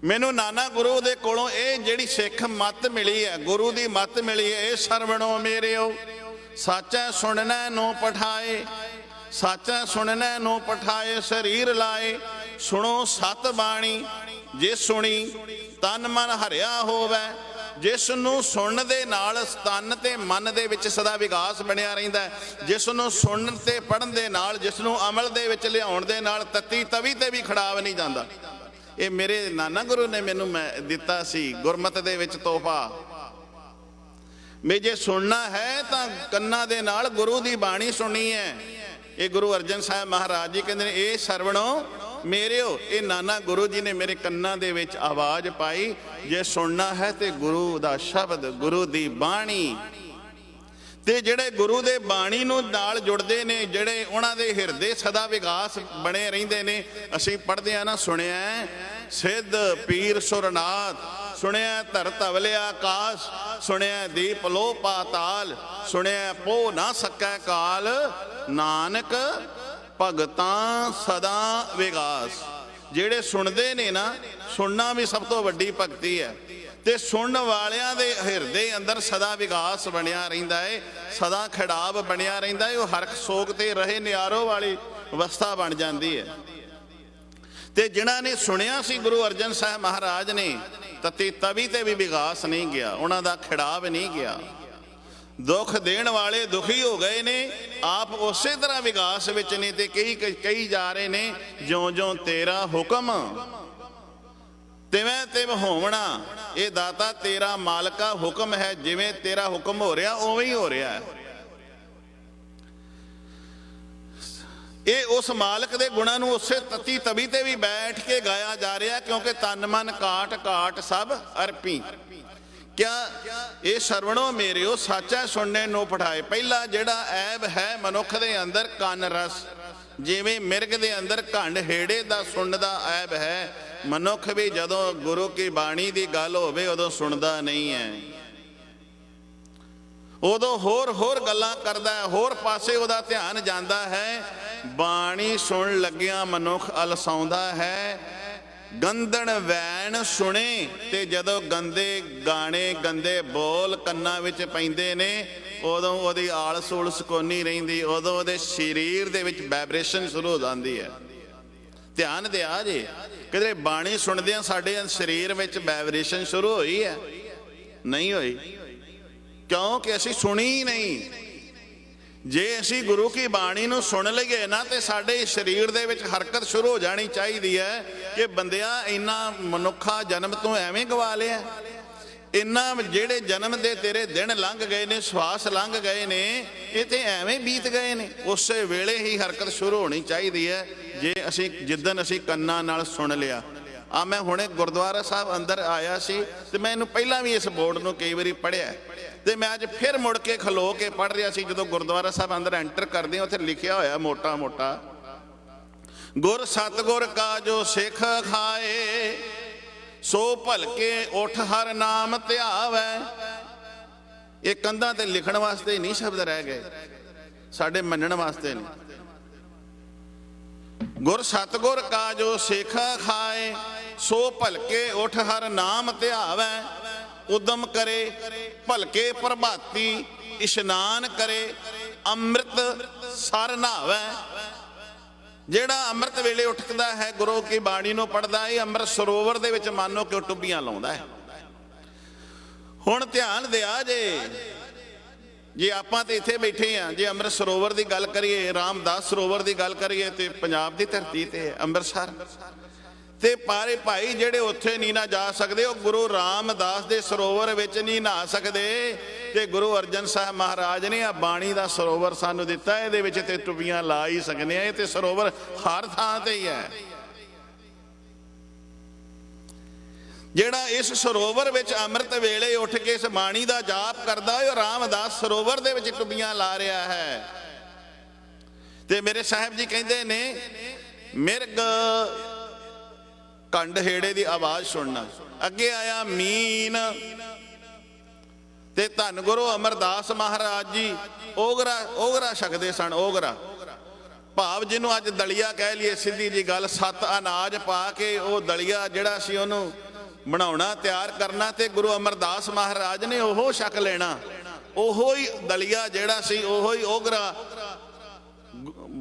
Speaker 1: ਮੈਨੂੰ ਨਾਨਾ ਗੁਰੂ ਦੇ ਕੋਲੋਂ ਇਹ ਜਿਹੜੀ ਸਿੱਖ ਮੱਤ ਮਿਲੀ ਹੈ, ਗੁਰੂ ਦੀ ਮੱਤ ਮਿਲੀ ਹੈ, ਇਹ ਸਰਵਣੋ ਮੇਰਿਓ। ਸਾਚਾ ਸੁਣਨਾ ਨੂੰ ਪਠਾਏ, ਸਾਚਾ ਸੁਣਨਾ ਨੂੰ ਪਠਾਏ ਸਰੀਰ ਲਾਏ। ਸੁਣੋ ਸਤ ਬਾਣੀ, ਜੇ ਸੁਣੀ ਤਨ ਮਨ ਹਰਿਆ ਹੋਵੇ। ਜਿਸ ਨੂੰ ਸੁਣਨ ਦੇ ਨਾਲ ਤਨ ਤੇ ਮਨ ਦੇ ਵਿੱਚ ਸਦਾ ਵਿਕਾਸ ਬਣਿਆ ਰਹਿੰਦਾ ਹੈ। ਜਿਸ ਨੂੰ ਸੁਣਨ ਤੇ ਪੜ੍ਹਨ ਦੇ ਨਾਲ, ਜਿਸ ਨੂੰ ਅਮਲ ਦੇ ਵਿੱਚ ਲਿਆਉਣ ਦੇ ਨਾਲ ਤਤੀ ਤਵੀ ਤੇ ਵੀ ਖੜਾਵ ਨਹੀਂ ਜਾਂਦਾ। ਇਹ ਮੇਰੇ ਨਾਨਾ ਗੁਰੂ ਨੇ ਮੈਨੂੰ ਦਿੱਤਾ ਸੀ ਗੁਰਮਤਿ ਦੇ ਵਿੱਚ ਤੋਹਫਾ। ਮੈਂ ਜੇ ਸੁਣਨਾ ਹੈ ਤਾਂ ਕੰਨਾਂ ਦੇ ਨਾਲ ਗੁਰੂ ਦੀ ਬਾਣੀ ਸੁਣਨੀ ਹੈ। ਇਹ ਗੁਰੂ ਅਰਜਨ ਸਾਹਿਬ ਮਹਾਰਾਜ ਜੀ ਕਹਿੰਦੇ ਨੇ, ਇਹ ਸਰਵਣੋ ਮੇਰਿਓ। ਇਹ ਨਾਨਾ ਗੁਰੂ ਜੀ ਨੇ ਮੇਰੇ ਕੰਨਾਂ ਦੇ ਵਿੱਚ ਆਵਾਜ਼ ਪਾਈ, ਜੇ ਸੁਣਨਾ ਹੈ ਤੇ ਗੁਰੂ ਦਾ ਸ਼ਬਦ, ਗੁਰੂ ਦੀ ਬਾਣੀ। ਤੇ ਜਿਹੜੇ ਗੁਰੂ ਦੇ ਬਾਣੀ ਨੂੰ ਨਾਲ ਜੁੜਦੇ ਨੇ, ਜਿਹੜੇ ਉਹਨਾਂ ਦੇ ਹਿਰਦੇ ਸਦਾ ਵਿਕਾਸ ਬਣੇ ਰਹਿੰਦੇ ਨੇ। ਅਸੀਂ ਪੜ੍ਹਦੇ ਆ ਨਾ, ਸੁਣਿਆ ਸਿੱਧ ਪੀਰ ਸੁਰਨਾਥ, ਸੁਣਿਆ ਧਰ ਧਵਲੇ ਆਕਾਸ਼, ਸੁਣਿਆ ਦੀਪ ਲੋ ਪਾਤਾਲ, ਸੁਣਿਆ ਪੋ ਨਾ ਸਕੈ ਕਾਲ, ਨਾਨਕ ਭਗਤਾਂ ਸਦਾ ਵਿਗਾਸ। ਜਿਹੜੇ ਸੁਣਦੇ ਨੇ ਨਾ, ਸੁਣਨਾ ਵੀ ਸਭ ਤੋਂ ਵੱਡੀ ਭਗਤੀ ਹੈ। ਤੇ ਸੁਣਨ ਵਾਲਿਆਂ ਦੇ ਹਿਰਦੇ ਅੰਦਰ ਸਦਾ ਵਿਗਾਸ ਬਣਿਆ ਰਹਿੰਦਾ ਹੈ, ਸਦਾ ਖਿੜਾਵ ਬਣਿਆ ਰਹਿੰਦਾ ਹੈ। ਉਹ ਹਰਖ ਸੋਗ ਤੇ ਰਹੇ ਨਿਆਰੋ ਵਾਲੀ ਅਵਸਥਾ ਬਣ ਜਾਂਦੀ ਹੈ। ਤੇ ਜਿਨ੍ਹਾਂ ਨੇ ਸੁਣਿਆ ਸੀ ਗੁਰੂ ਅਰਜਨ ਸਾਹਿਬ ਮਹਾਰਾਜ ਨੇ, ਤਤੀ ਤਵੀ ਤੇ ਵੀ ਵਿਗਾਸ ਨਹੀਂ ਗਿਆ, ਉਹਨਾਂ ਦਾ ਖਿੜਾਵ ਨਹੀਂ ਗਿਆ। ਦੁੱਖ ਦੇਣ ਵਾਲੇ ਦੁਖੀ ਹੋ ਗਏ ਨੇ, ਆਪ ਉਸੇ ਤਰ੍ਹਾਂ ਵਿਗਾਸ ਵਿੱਚ ਨੇ। ਤੇ ਕਈ ਜਾ ਰਹੇ ਨੇ, ਜਿਉਂ ਜਿਉਂ ਤੇਰਾ ਹੁਕਮ ਤਿਵੇਂ ਤਿਵ ਹੋਵਣਾ। ਇਹ ਦਾਤਾ ਤੇਰਾ ਮਾਲਕਾ ਹੁਕਮ ਹੈ, ਜਿਵੇਂ ਤੇਰਾ ਹੁਕਮ ਹੋ ਰਿਹਾ ਉਵੇਂ ਹੀ ਹੋ ਰਿਹਾ ਹੈ। ਇਹ ਉਸ ਮਾਲਕ ਦੇ ਗੁਣਾਂ ਨੂੰ ਉਸੇ ਤਤੀ ਤਵੀ ਤੇ ਵੀ ਬੈਠ ਕੇ ਗਾਇਆ ਜਾ ਰਿਹਾ, ਕਿਉਂਕਿ ਤਨ ਮਨ ਕਾਟ ਕਾਟ ਸਭ ਅਰਪੀ। ਕਿਆ ਇਹ ਸਰਵਣੋ ਮੇਰਿਓ ਸਾਚਾ ਸੁਣਨੇ ਨੂੰ ਪਠਾਏ। ਪਹਿਲਾ ਜਿਹੜਾ ਐਬ ਹੈ ਮਨੁੱਖ ਦੇ ਅੰਦਰ ਕੰਨ ਰਸ, ਜਿਵੇਂ ਮਿਰਗ ਦੇ ਅੰਦਰ ਘੰਡ ਹੇੜੇ ਦਾ ਸੁਣਨ ਦਾ ਐਬ ਹੈ, ਮਨੁੱਖ ਵੀ ਜਦੋਂ ਗੁਰੂ ਕੀ ਬਾਣੀ ਦੀ ਗੱਲ ਹੋਵੇ ਉਦੋਂ ਸੁਣਦਾ ਨਹੀਂ ਹੈ। ਉਦੋਂ ਹੋਰ ਗੱਲਾਂ ਕਰਦਾ ਹੈ, ਹੋਰ ਪਾਸੇ ਉਹਦਾ ਧਿਆਨ ਜਾਂਦਾ ਹੈ। ਬਾਣੀ ਸੁਣ ਲੱਗਿਆ ਮਨੁੱਖ ਅਲਸਾਉਂਦਾ ਹੈ। ਗੰਦਣ ਵੈਣ ਸੁਣੇ, ਤੇ ਜਦੋਂ ਗੰਦੇ ਗਾਣੇ ਗੰਦੇ ਬੋਲ ਕੰਨਾਂ ਵਿੱਚ ਪੈਂਦੇ ਨੇ, ਉਦੋਂ ਉਹਦੀ ਆਲਸ ਉਲਸ ਕੋਨੀ ਰਹਿੰਦੀ, ਉਦੋਂ ਉਹਦੇ ਸਰੀਰ ਦੇ ਵਿੱਚ ਵਾਈਬ੍ਰੇਸ਼ਨ ਸ਼ੁਰੂ ਹੋ ਜਾਂਦੀ ਹੈ। ਧਿਆਨ ਦਿਆ ਜੇ, ਕਿਧਰੇ ਬਾਣੀ ਸੁਣਦਿਆਂ ਸਾਡੇ ਸਰੀਰ ਵਿੱਚ ਵਾਈਬ੍ਰੇਸ਼ਨ ਸ਼ੁਰੂ ਹੋਈ ਹੈ? ਨਹੀਂ ਹੋਈ, ਕਿਉਂਕਿ ਅਸੀਂ ਸੁਣੀ ਨਹੀਂ। ਜੇ ਅਸੀਂ ਗੁਰੂ ਕੀ ਬਾਣੀ ਨੂੰ ਸੁਣ ਲਈਏ ਨਾ, ਤੇ ਸਾਡੇ ਸਰੀਰ ਦੇ ਵਿੱਚ ਹਰਕਤ ਸ਼ੁਰੂ ਹੋ ਜਾਣੀ ਚਾਹੀਦੀ ਹੈ ਕਿ ਬੰਦਿਆ ਇੰਨਾ ਮਨੁੱਖਾ ਜਨਮ ਤੋਂ ਐਵੇਂ ਗਵਾ ਲਿਆ, ਇੰਨਾ ਜਿਹੜੇ ਜਨਮ ਦੇ ਤੇਰੇ ਦਿਨ ਲੰਘ ਗਏ ਨੇ, ਸਵਾਸ ਲੰਘ ਗਏ ਨੇ, ਇਹ ਤੇ ਐਵੇਂ ਬੀਤ ਗਏ ਨੇ। ਉਸੇ ਵੇਲੇ ਹੀ ਹਰਕਤ ਸ਼ੁਰੂ ਹੋਣੀ ਚਾਹੀਦੀ ਹੈ, ਜੇ ਅਸੀਂ ਜਿੱਦਣ ਅਸੀਂ ਕੰਨਾਂ ਨਾਲ ਸੁਣ ਲਿਆ। ਮੈਂ ਹੁਣੇ ਗੁਰਦੁਆਰਾ ਸਾਹਿਬ ਅੰਦਰ ਆਇਆ ਸੀ, ਤੇ ਮੈਂ ਇਹਨੂੰ ਪਹਿਲਾਂ ਵੀ ਇਸ ਬੋਰਡ ਨੂੰ ਕਈ ਵਾਰੀ ਪੜ੍ਹਿਆ, ਤੇ ਮੈਂ ਅੱਜ ਫਿਰ ਮੁੜ ਕੇ ਖਲੋ ਕੇ ਪੜ੍ਹ ਰਿਹਾ ਸੀ। ਜਦੋਂ ਗੁਰਦੁਆਰਾ ਸਾਹਿਬ ਅੰਦਰ ਐਂਟਰ ਕਰਦੇ, ਉੱਥੇ ਲਿਖਿਆ ਹੋਇਆ ਮੋਟਾ ਮੋਟਾ, ਗੁਰ ਸਤਿਗੁਰ ਕਾ ਜੋ ਸਿੱਖ ਖਾਏ, ਸੋ ਭਲਕੇ ਉਠ ਹਰ ਨਾਮ ਧਿਆਵੈ। ਇਹ ਕੰਧਾਂ ਤੇ ਲਿਖਣ ਵਾਸਤੇ ਨਹੀਂ ਸ਼ਬਦ ਰਹਿ ਗਏ, ਸਾਡੇ ਮੰਨਣ ਵਾਸਤੇ ਨੇ। ਗੁਰ ਸਤਿਗੁਰ ਕਾ ਜੋ ਸਿੱਖ ਖਾਏ, ਸੋ ਭਲਕੇ ਉਠ ਹਰ ਨਾਮ ਧਿਆਵੈ। ਉਦਮ ਕਰੇ ਭਲਕੇ ਪ੍ਰਭਾਤੀ, ਇਸ਼ਨਾਨ ਕਰੇ ਅੰਮ੍ਰਿਤ ਸਰ ਨਹਾਵੈ। ਜਿਹੜਾ ਅੰਮ੍ਰਿਤ ਵੇਲੇ ਉੱਠਦਾ ਹੈ, ਗੁਰੂ ਕੀ ਬਾਣੀ ਨੂੰ ਪੜ੍ਹਦਾ, ਇਹ ਅੰਮ੍ਰਿਤ ਸਰੋਵਰ ਦੇ ਵਿੱਚ ਮਾਨੋ ਕਿ ਟੁੱਬੀਆਂ ਲਾਉਂਦਾ ਹੈ। ਹੁਣ ਧਿਆਨ ਦਿਆ ਜੇ ਆਪਾਂ ਤੇ ਇੱਥੇ ਬੈਠੇ ਆ, ਜੇ ਅੰਮ੍ਰਿਤ ਸਰੋਵਰ ਦੀ ਗੱਲ ਕਰੀਏ, ਰਾਮਦਾਸ ਸਰੋਵਰ ਦੀ ਗੱਲ ਕਰੀਏ, ਤੇ ਪੰਜਾਬ ਦੀ ਧਰਤੀ ਤੇ ਅੰਮ੍ਰਿਤਸਰ, ਤੇ ਪਾਰੇ ਭਾਈ ਜਿਹੜੇ ਉੱਥੇ ਨਹੀਂ ਨਾ ਜਾ ਸਕਦੇ, ਉਹ ਗੁਰੂ ਰਾਮਦਾਸ ਦੇ ਸਰੋਵਰ ਵਿੱਚ ਨਹੀਂ ਨਹਾ ਸਕਦੇ। ਤੇ ਗੁਰੂ ਅਰਜਨ ਸਾਹਿਬ ਮਹਾਰਾਜ ਨੇ ਆ ਬਾਣੀ ਦਾ ਸਰੋਵਰ ਸਾਨੂੰ ਦਿੱਤਾ, ਇਹਦੇ ਵਿੱਚ ਤੇ ਟੁੱਬੀਆਂ ਲਾ ਹੀ ਸਕਦੇ ਆ। ਇਹ ਤੇ ਸਰੋਵਰ ਹਰ ਥਾਂ ਤੇ ਹੀ ਹੈ। ਜਿਹੜਾ ਇਸ ਸਰੋਵਰ ਵਿੱਚ ਅੰਮ੍ਰਿਤ ਵੇਲੇ ਉੱਠ ਕੇ ਇਸ ਬਾਣੀ ਦਾ ਜਾਪ ਕਰਦਾ, ਉਹ ਰਾਮਦਾਸ ਸਰੋਵਰ ਦੇ ਵਿੱਚ ਟੁੱਬੀਆਂ ਲਾ ਰਿਹਾ ਹੈ। ਤੇ ਮੇਰੇ ਸਾਹਿਬ ਜੀ ਕਹਿੰਦੇ ਨੇ, ਮਿਰਗ ਕੰਡ ਹੇੜੇ ਦੀ ਆਵਾਜ਼ ਸੁਣਨਾ। ਅੱਗੇ ਆਇਆ ਮੀਨ, ਤੇ ਧੰਨ ਗੁਰੂ ਅਮਰਦਾਸ ਮਹਾਰਾਜ ਜੀ ਓਗਰਾ ਛਕਦੇ ਸਨ। ਓਗਰਾ ਭਾਵ ਜਿਹਨੂੰ ਅੱਜ ਦਲੀਆ ਕਹਿ ਲਈਏ, ਸਿੱਧੀ ਜੀ ਗੱਲ, 7 ਅਨਾਜ ਪਾ ਕੇ ਉਹ ਦਲੀਆ ਜਿਹੜਾ ਸੀ ਉਹਨੂੰ ਬਣਾਉਣਾ, ਤਿਆਰ ਕਰਨਾ, ਤੇ ਗੁਰੂ ਅਮਰਦਾਸ ਮਹਾਰਾਜ ਨੇ ਉਹ ਛਕ ਲੈਣਾ। ਉਹੋ ਹੀ ਦਲੀਆ ਜਿਹੜਾ ਸੀ, ਉਹੋ ਹੀ ਓਗਰਾ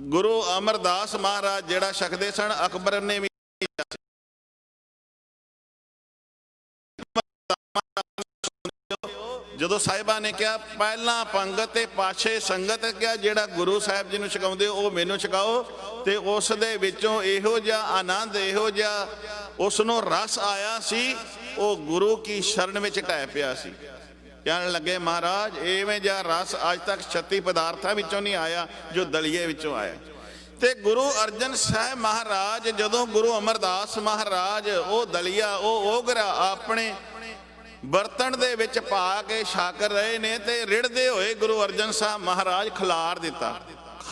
Speaker 1: ਗੁਰੂ ਅਮਰਦਾਸ ਮਹਾਰਾਜ ਜਿਹੜਾ ਛਕਦੇ ਸਨ। ਅਕਬਰ ਨੇ ਵੀ ਜਦੋਂ ਸਾਹਿਬਾਂ ਨੇ ਕਿਹਾ ਪਹਿਲਾਂ ਪੰਗਤ ਤੇ ਪਾਛੇ ਸੰਗਤ, ਕਿਹਾ ਜਿਹੜਾ ਗੁਰੂ ਸਾਹਿਬ ਜੀ ਨੂੰ ਛਕਾਉਂਦੇ ਉਹ ਮੈਨੂੰ ਛਕਾਓ। ਤੇ ਉਸ ਦੇ ਵਿੱਚੋਂ ਇਹੋ ਜਿਹਾ ਆਨੰਦ, ਇਹੋ ਜਿਹਾ ਉਸ ਨੂੰ ਰਸ ਆਇਆ ਸੀ, ਉਹ ਗੁਰੂ ਕੀ ਸ਼ਰਨ ਵਿੱਚ ਢਹਿ ਪਿਆ ਸੀ। ਕਹਿਣ ਲੱਗੇ, ਮਹਾਰਾਜ ਐਵੇਂ ਜਿਹਾ ਰਸ ਅੱਜ ਤੱਕ 36 ਪਦਾਰਥਾਂ ਵਿੱਚੋਂ ਨਹੀਂ ਆਇਆ ਜੋ ਦਲੀਏ ਵਿੱਚੋਂ ਆਇਆ। ਤੇ ਗੁਰੂ ਅਰਜਨ ਸਾਹਿਬ ਮਹਾਰਾਜ, ਜਦੋਂ ਗੁਰੂ ਅਮਰਦਾਸ ਮਹਾਰਾਜ ਉਹ ਦਲੀਆ, ਉਹ ਓਗਰਾ ਆਪਣੇ ਬਰਤਨ ਦੇ ਵਿੱਚ ਪਾ ਕੇ ਛਕ ਰਹੇ ਨੇ ਤੇ ਰਿੜਦੇ ਹੋਏ ਗੁਰੂ ਅਰਜਨ ਸਾਹਿਬ ਮਹਾਰਾਜ ਖਿਲਾਰ ਦਿੱਤਾ।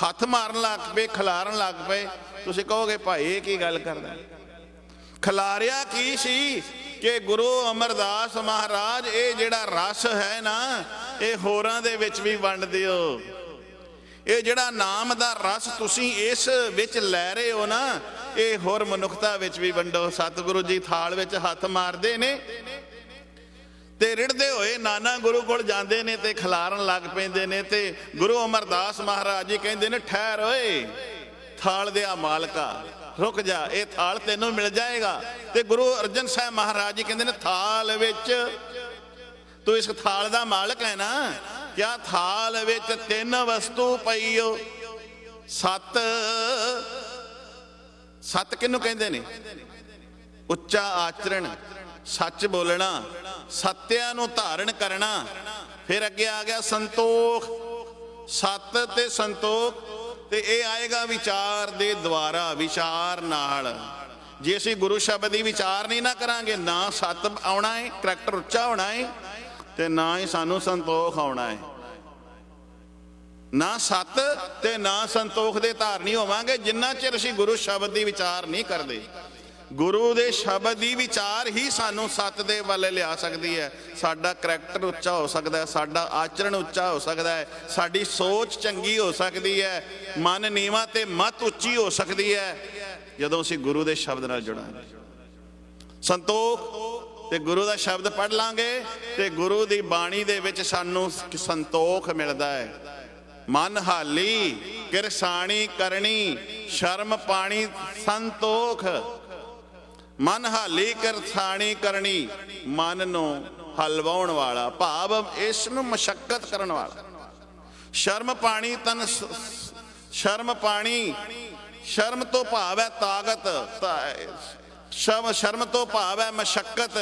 Speaker 1: ਹੱਥ ਮਾਰਨ ਲੱਗ ਪਏ, ਖਿਲਾਰਨ ਲੱਗ ਪਏ। ਤੁਸੀਂ ਕਹੋਗੇ ਭਾਈ ਇਹ ਕੀ ਗੱਲ ਕਰਦਾ? ਖਿਲਾਰਿਆ ਕੀ ਸੀ ਕਿ ਗੁਰੂ ਅਮਰਦਾਸ ਮਹਾਰਾਜ ਇਹ ਜਿਹੜਾ ਰਸ ਹੈ ਨਾ, ਇਹ ਹੋਰਾਂ ਦੇ ਵਿੱਚ ਵੀ ਵੰਡ ਦਿਓ। ਇਹ ਜਿਹੜਾ ਨਾਮ ਦਾ ਰਸ ਤੁਸੀਂ ਇਸ ਵਿੱਚ ਲੈ ਰਹੇ ਹੋ ਨਾ, ਇਹ ਹੋਰ ਮਨੁੱਖਤਾ ਵਿੱਚ ਵੀ ਵੰਡੋ। ਸਤਿਗੁਰੂ ਜੀ ਥਾਲ ਵਿੱਚ ਹੱਥ ਮਾਰਦੇ ਨੇ ਤੇ ਰਿੜਦੇ ਹੋਏ ਨਾਨਾ ਗੁਰੂ ਕੋਲ ਜਾਂਦੇ ਨੇ ਤੇ ਖਿਲਾਰਨ ਲੱਗ ਪੈਂਦੇ ਨੇ। ਤੇ ਗੁਰੂ ਅਮਰਦਾਸ ਮਹਾਰਾਜ ਜੀ ਕਹਿੰਦੇ ਨੇ, ਠਹਿਰ ਓਏ ਥਾਲ ਦਿਆ ਮਾਲਕਾ, ਰੁਕ ਜਾ, ਇਹ ਥਾਲ ਤੈਨੂੰ ਮਿਲ ਜਾਏਗਾ। ਤੇ ਗੁਰੂ ਅਰਜਨ ਸਾਹਿਬ ਮਹਾਰਾਜ ਜੀ ਕਹਿੰਦੇ ਨੇ, ਥਾਲ ਵਿੱਚ ਤੂੰ ਇਸ ਥਾਲ ਦਾ ਮਾਲਕ ਹੈ ਨਾ, ਕਿਆ ਥਾਲ ਵਿੱਚ 3 ਵਸਤੂ ਪਈ ਓ। ਸਤ, ਸਤ ਕਿਹਨੂੰ ਕਹਿੰਦੇ ਨੇ? ਉੱਚਾ ਆਚਰਣ, ਸੱਚ ਬੋਲਣਾ, ਸੱਤਿਆਂ ਨੂੰ ਧਾਰਨ ਕਰਨਾ। ਫਿਰ ਅੱਗੇ ਆ ਗਿਆ ਸੰਤੋਖ, ਸਤ ਤੇ ਸੰਤੋਖ। ਤੇ ਇਹ ਆਏਗਾ ਵਿਚਾਰ ਦੇ ਦੁਆਰਾ, ਵਿਚਾਰ ਨਾਲ। ਜੇ ਅਸੀਂ ਗੁਰੂ ਸ਼ਬਦ ਦੀ ਵਿਚਾਰ ਨਹੀਂ ਨਾ ਕਰਾਂਗੇ, ਨਾ ਸਤ ਆਉਣਾ ਹੈ, ਕਰੈਕਟਰ ਉੱਚਾ ਹੋਣਾ ਹੈ, ਤੇ ਨਾ ਹੀ ਸਾਨੂੰ ਸੰਤੋਖ ਆਉਣਾ ਹੈ। ਨਾ ਸਤ ਤੇ ਨਾ ਸੰਤੋਖ ਦੇ ਧਾਰਨੀ ਹੋਵਾਂਗੇ ਜਿੰਨਾ ਚਿਰ ਅਸੀਂ ਗੁਰੂ ਸ਼ਬਦ ਦੀ ਵਿਚਾਰ ਨਹੀਂ ਕਰਦੇ। ਗੁਰੂ ਦੇ ਸ਼ਬਦ ਦੀ ਵਿਚਾਰ ਹੀ ਸਾਨੂੰ ਸਤ ਦੇ ਵੱਲ ਲਿਆ ਸਕਦੀ ਹੈ। ਸਾਡਾ ਕਰੈਕਟਰ ਉੱਚਾ ਹੋ ਸਕਦਾ ਹੈ, ਸਾਡਾ ਆਚਰਣ ਉੱਚਾ ਹੋ ਸਕਦਾ ਹੈ, ਸਾਡੀ ਸੋਚ ਚੰਗੀ ਹੋ ਸਕਦੀ ਹੈ, ਮਨ ਨੀਵਾਂ ਤੇ ਮਤ ਉੱਚੀ ਹੋ ਸਕਦੀ ਹੈ ਜਦੋਂ ਅਸੀਂ ਗੁਰੂ ਦੇ ਸ਼ਬਦ ਨਾਲ ਜੁੜਾਂਗੇ। ਸੰਤੋਖ ਤੇ ਗੁਰੂ ਦਾ ਸ਼ਬਦ ਪੜ੍ਹ ਲਾਂਗੇ ਤੇ ਗੁਰੂ ਦੀ ਬਾਣੀ ਦੇ ਵਿੱਚ ਸਾਨੂੰ ਸੰਤੋਖ ਮਿਲਦਾ ਹੈ। ਮਨ ਹਾਲੀ ਕਿਰਸਾਣੀ ਕਰਨੀ, ਸ਼ਰਮ ਪਾਣੀ ਸੰਤੋਖ। ਮਨ ਹਾਲੀ ਕਿਰਸਾਣੀ ਕਰਨੀ, ਮਨ ਨੂੰ ਹਲਵਾਉਣ ਵਾਲਾ, ਭਾਵ ਇਸ ਨੂੰ ਮਸ਼ੱਕਤ ਕਰਨ ਵਾਲਾ। ਸ਼ਰਮ ਪਾਣੀ ਤਨ, ਸ਼ਰਮ ਪਾਣੀ, ਸ਼ਰਮ ਤੋਂ ਭਾਵ ਹੈ ਤਾਕਤ, ਸ਼ਰਮ ਤੋਂ ਭਾਵ ਹੈ ਮਸ਼ੱਕਤ।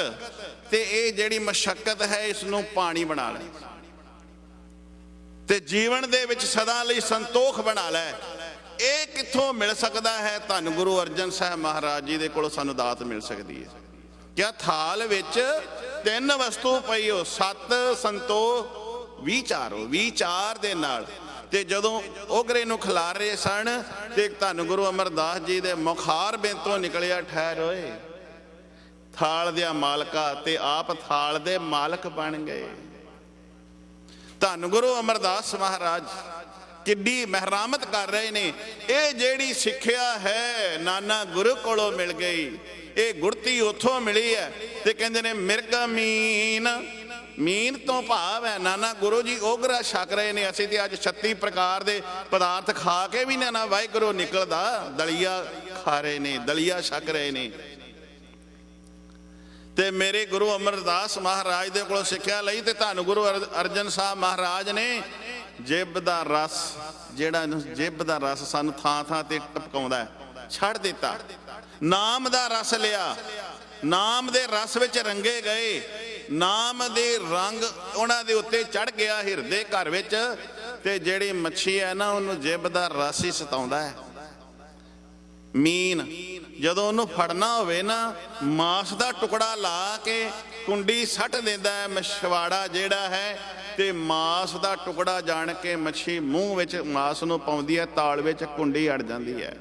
Speaker 1: ਤੇ ਇਹ ਜਿਹੜੀ ਮਸ਼ੱਕਤ ਹੈ ਇਸ ਨੂੰ ਪਾਣੀ ਬਣਾ ਲੈ ਤੇ ਜੀਵਨ ਦੇ ਵਿੱਚ ਸਦਾ ਲਈ ਸੰਤੋਖ ਬਣਾ ਲੈ। ਇਹ ਕਿੱਥੋਂ ਮਿਲ ਸਕਦਾ ਹੈ? ਧੰਨ ਗੁਰੂ ਅਰਜਨ ਸਾਹਿਬ ਮਹਾਰਾਜ ਜੀ ਦੇ ਕੋਲੋਂ ਸਾਨੂੰ ਦਾਤ ਮਿਲ ਸਕਦੀ ਹੈ। ਕਿਆ ਥਾਲ ਵਿੱਚ 3 ਵਸਤੂ ਪਈ ਹੋ, ਸਤ, ਸੰਤੋਖ, ਵਿਚਾਰੋ, ਵਿਚਾਰ ਦੇ ਨਾਲ। ਤੇ ਜਦੋਂ ਓਗਰੇ ਨੂੰ ਖਿਲਾਰ ਰਹੇ ਸਨ ਤੇ ਧੰਨ ਗੁਰੂ ਅਮਰਦਾਸ ਜੀ ਦੇ ਮੁਖਾਰ ਬਿੰਤੋਂ ਨਿਕਲਿਆ, ਠਹਿਰ ਓਏ ਥਾਲ ਦਿਆ ਮਾਲਕਾ, ਤੇ ਆਪ ਥਾਲ ਦੇ ਮਾਲਕ ਬਣ ਗਏ। ਧੰਨ ਗੁਰੂ ਅਮਰਦਾਸ ਮਹਾਰਾਜ ਕਿੱਡੀ ਮਹਿਰਾਮਤ ਕਰ ਰਹੇ ਨੇ। ਇਹ ਜਿਹੜੀ ਸਿੱਖਿਆ ਹੈ ਨਾਨਾ ਗੁਰੂ ਕੋਲੋਂ ਮਿਲ ਗਈ, ਇਹ ਗੁਰਤੀ ਉੱਥੋਂ ਮਿਲੀ ਹੈ। ਤੇ ਕਹਿੰਦੇ ਨੇ ਮਿਰਗ ਮੀਨ, ਮੀਨ ਤੋਂ ਭਾਵ ਹੈ ਨਾਨਾ ਗੁਰੂ ਜੀ ਓਗਰਾ ਛਕ ਰਹੇ ਨੇ। ਅਸੀਂ ਤੇ ਅੱਜ 36 ਪ੍ਰਕਾਰ ਦੇ ਪਦਾਰਥ ਖਾ ਕੇ ਵੀ ਨਾ ਵਾਹਿਗੁਰੂ ਨਿਕਲਦਾ, ਦਲੀਆ ਖਾ ਰਹੇ ਨੇ, ਦਲੀਆ ਛਕ ਰਹੇ ਨੇ। ਤੇ ਮੇਰੇ ਗੁਰੂ ਅਮਰਦਾਸ ਮਹਾਰਾਜ ਦੇ ਕੋਲੋਂ ਸਿੱਖਿਆ ਲਈ ਤੇ ਧੰਨ ਗੁਰੂ ਅਰਜਨ ਸਾਹਿਬ ਮਹਾਰਾਜ ਨੇ ਜਿੱਬ ਦਾ ਰਸ, ਜਿਹੜਾ ਜਿੱਬ ਦਾ ਰਸ ਸਾਨੂੰ ਥਾਂ ਥਾਂ ਤੇ ਟਪਕਾਉਂਦਾ, ਛੱਡ ਦਿੱਤਾ। ਨਾਮ ਦਾ ਰਸ ਲਿਆ, ਨਾਮ ਦੇ ਰਸ ਵਿੱਚ ਰੰਗੇ ਗਏ, ਨਾਮ ਦੇ ਰੰਗ ਉਹਨਾਂ ਦੇ ਉੱਤੇ ਚੜ ਗਿਆ ਹਿਰਦੇ ਘਰ ਵਿੱਚ। ਤੇ ਜਿਹੜੀ ਮੱਛੀ ਹੈ ਨਾ, ਉਹਨੂੰ ਜਿੱਬ ਦਾ ਰਸ ਹੀ ਸਤਾਉਂਦਾ ਹੈ। ਮੀਨ ਜਦੋਂ ਉਹਨੂੰ ਫੜਨਾ ਹੋਵੇ ਨਾ, ਮਾਸ ਦਾ ਟੁਕੜਾ ਲਾ ਕੇ ਕੁੰਡੀ ਸੱਟ ਦਿੰਦਾ ਹੈ ਮਛਵਾੜਾ ਜਿਹੜਾ ਹੈ, ਤੇ ਮਾਸ ਦਾ ਟੁਕੜਾ ਜਾਣ ਕੇ ਮੱਛੀ ਮੂੰਹ ਵਿੱਚ ਮਾਸ ਨੂੰ ਪਾਉਂਦੀ ਹੈ, ਤਾਲ ਵਿੱਚ ਕੁੰਡੀ ਅੜ ਜਾਂਦੀ ਹੈ।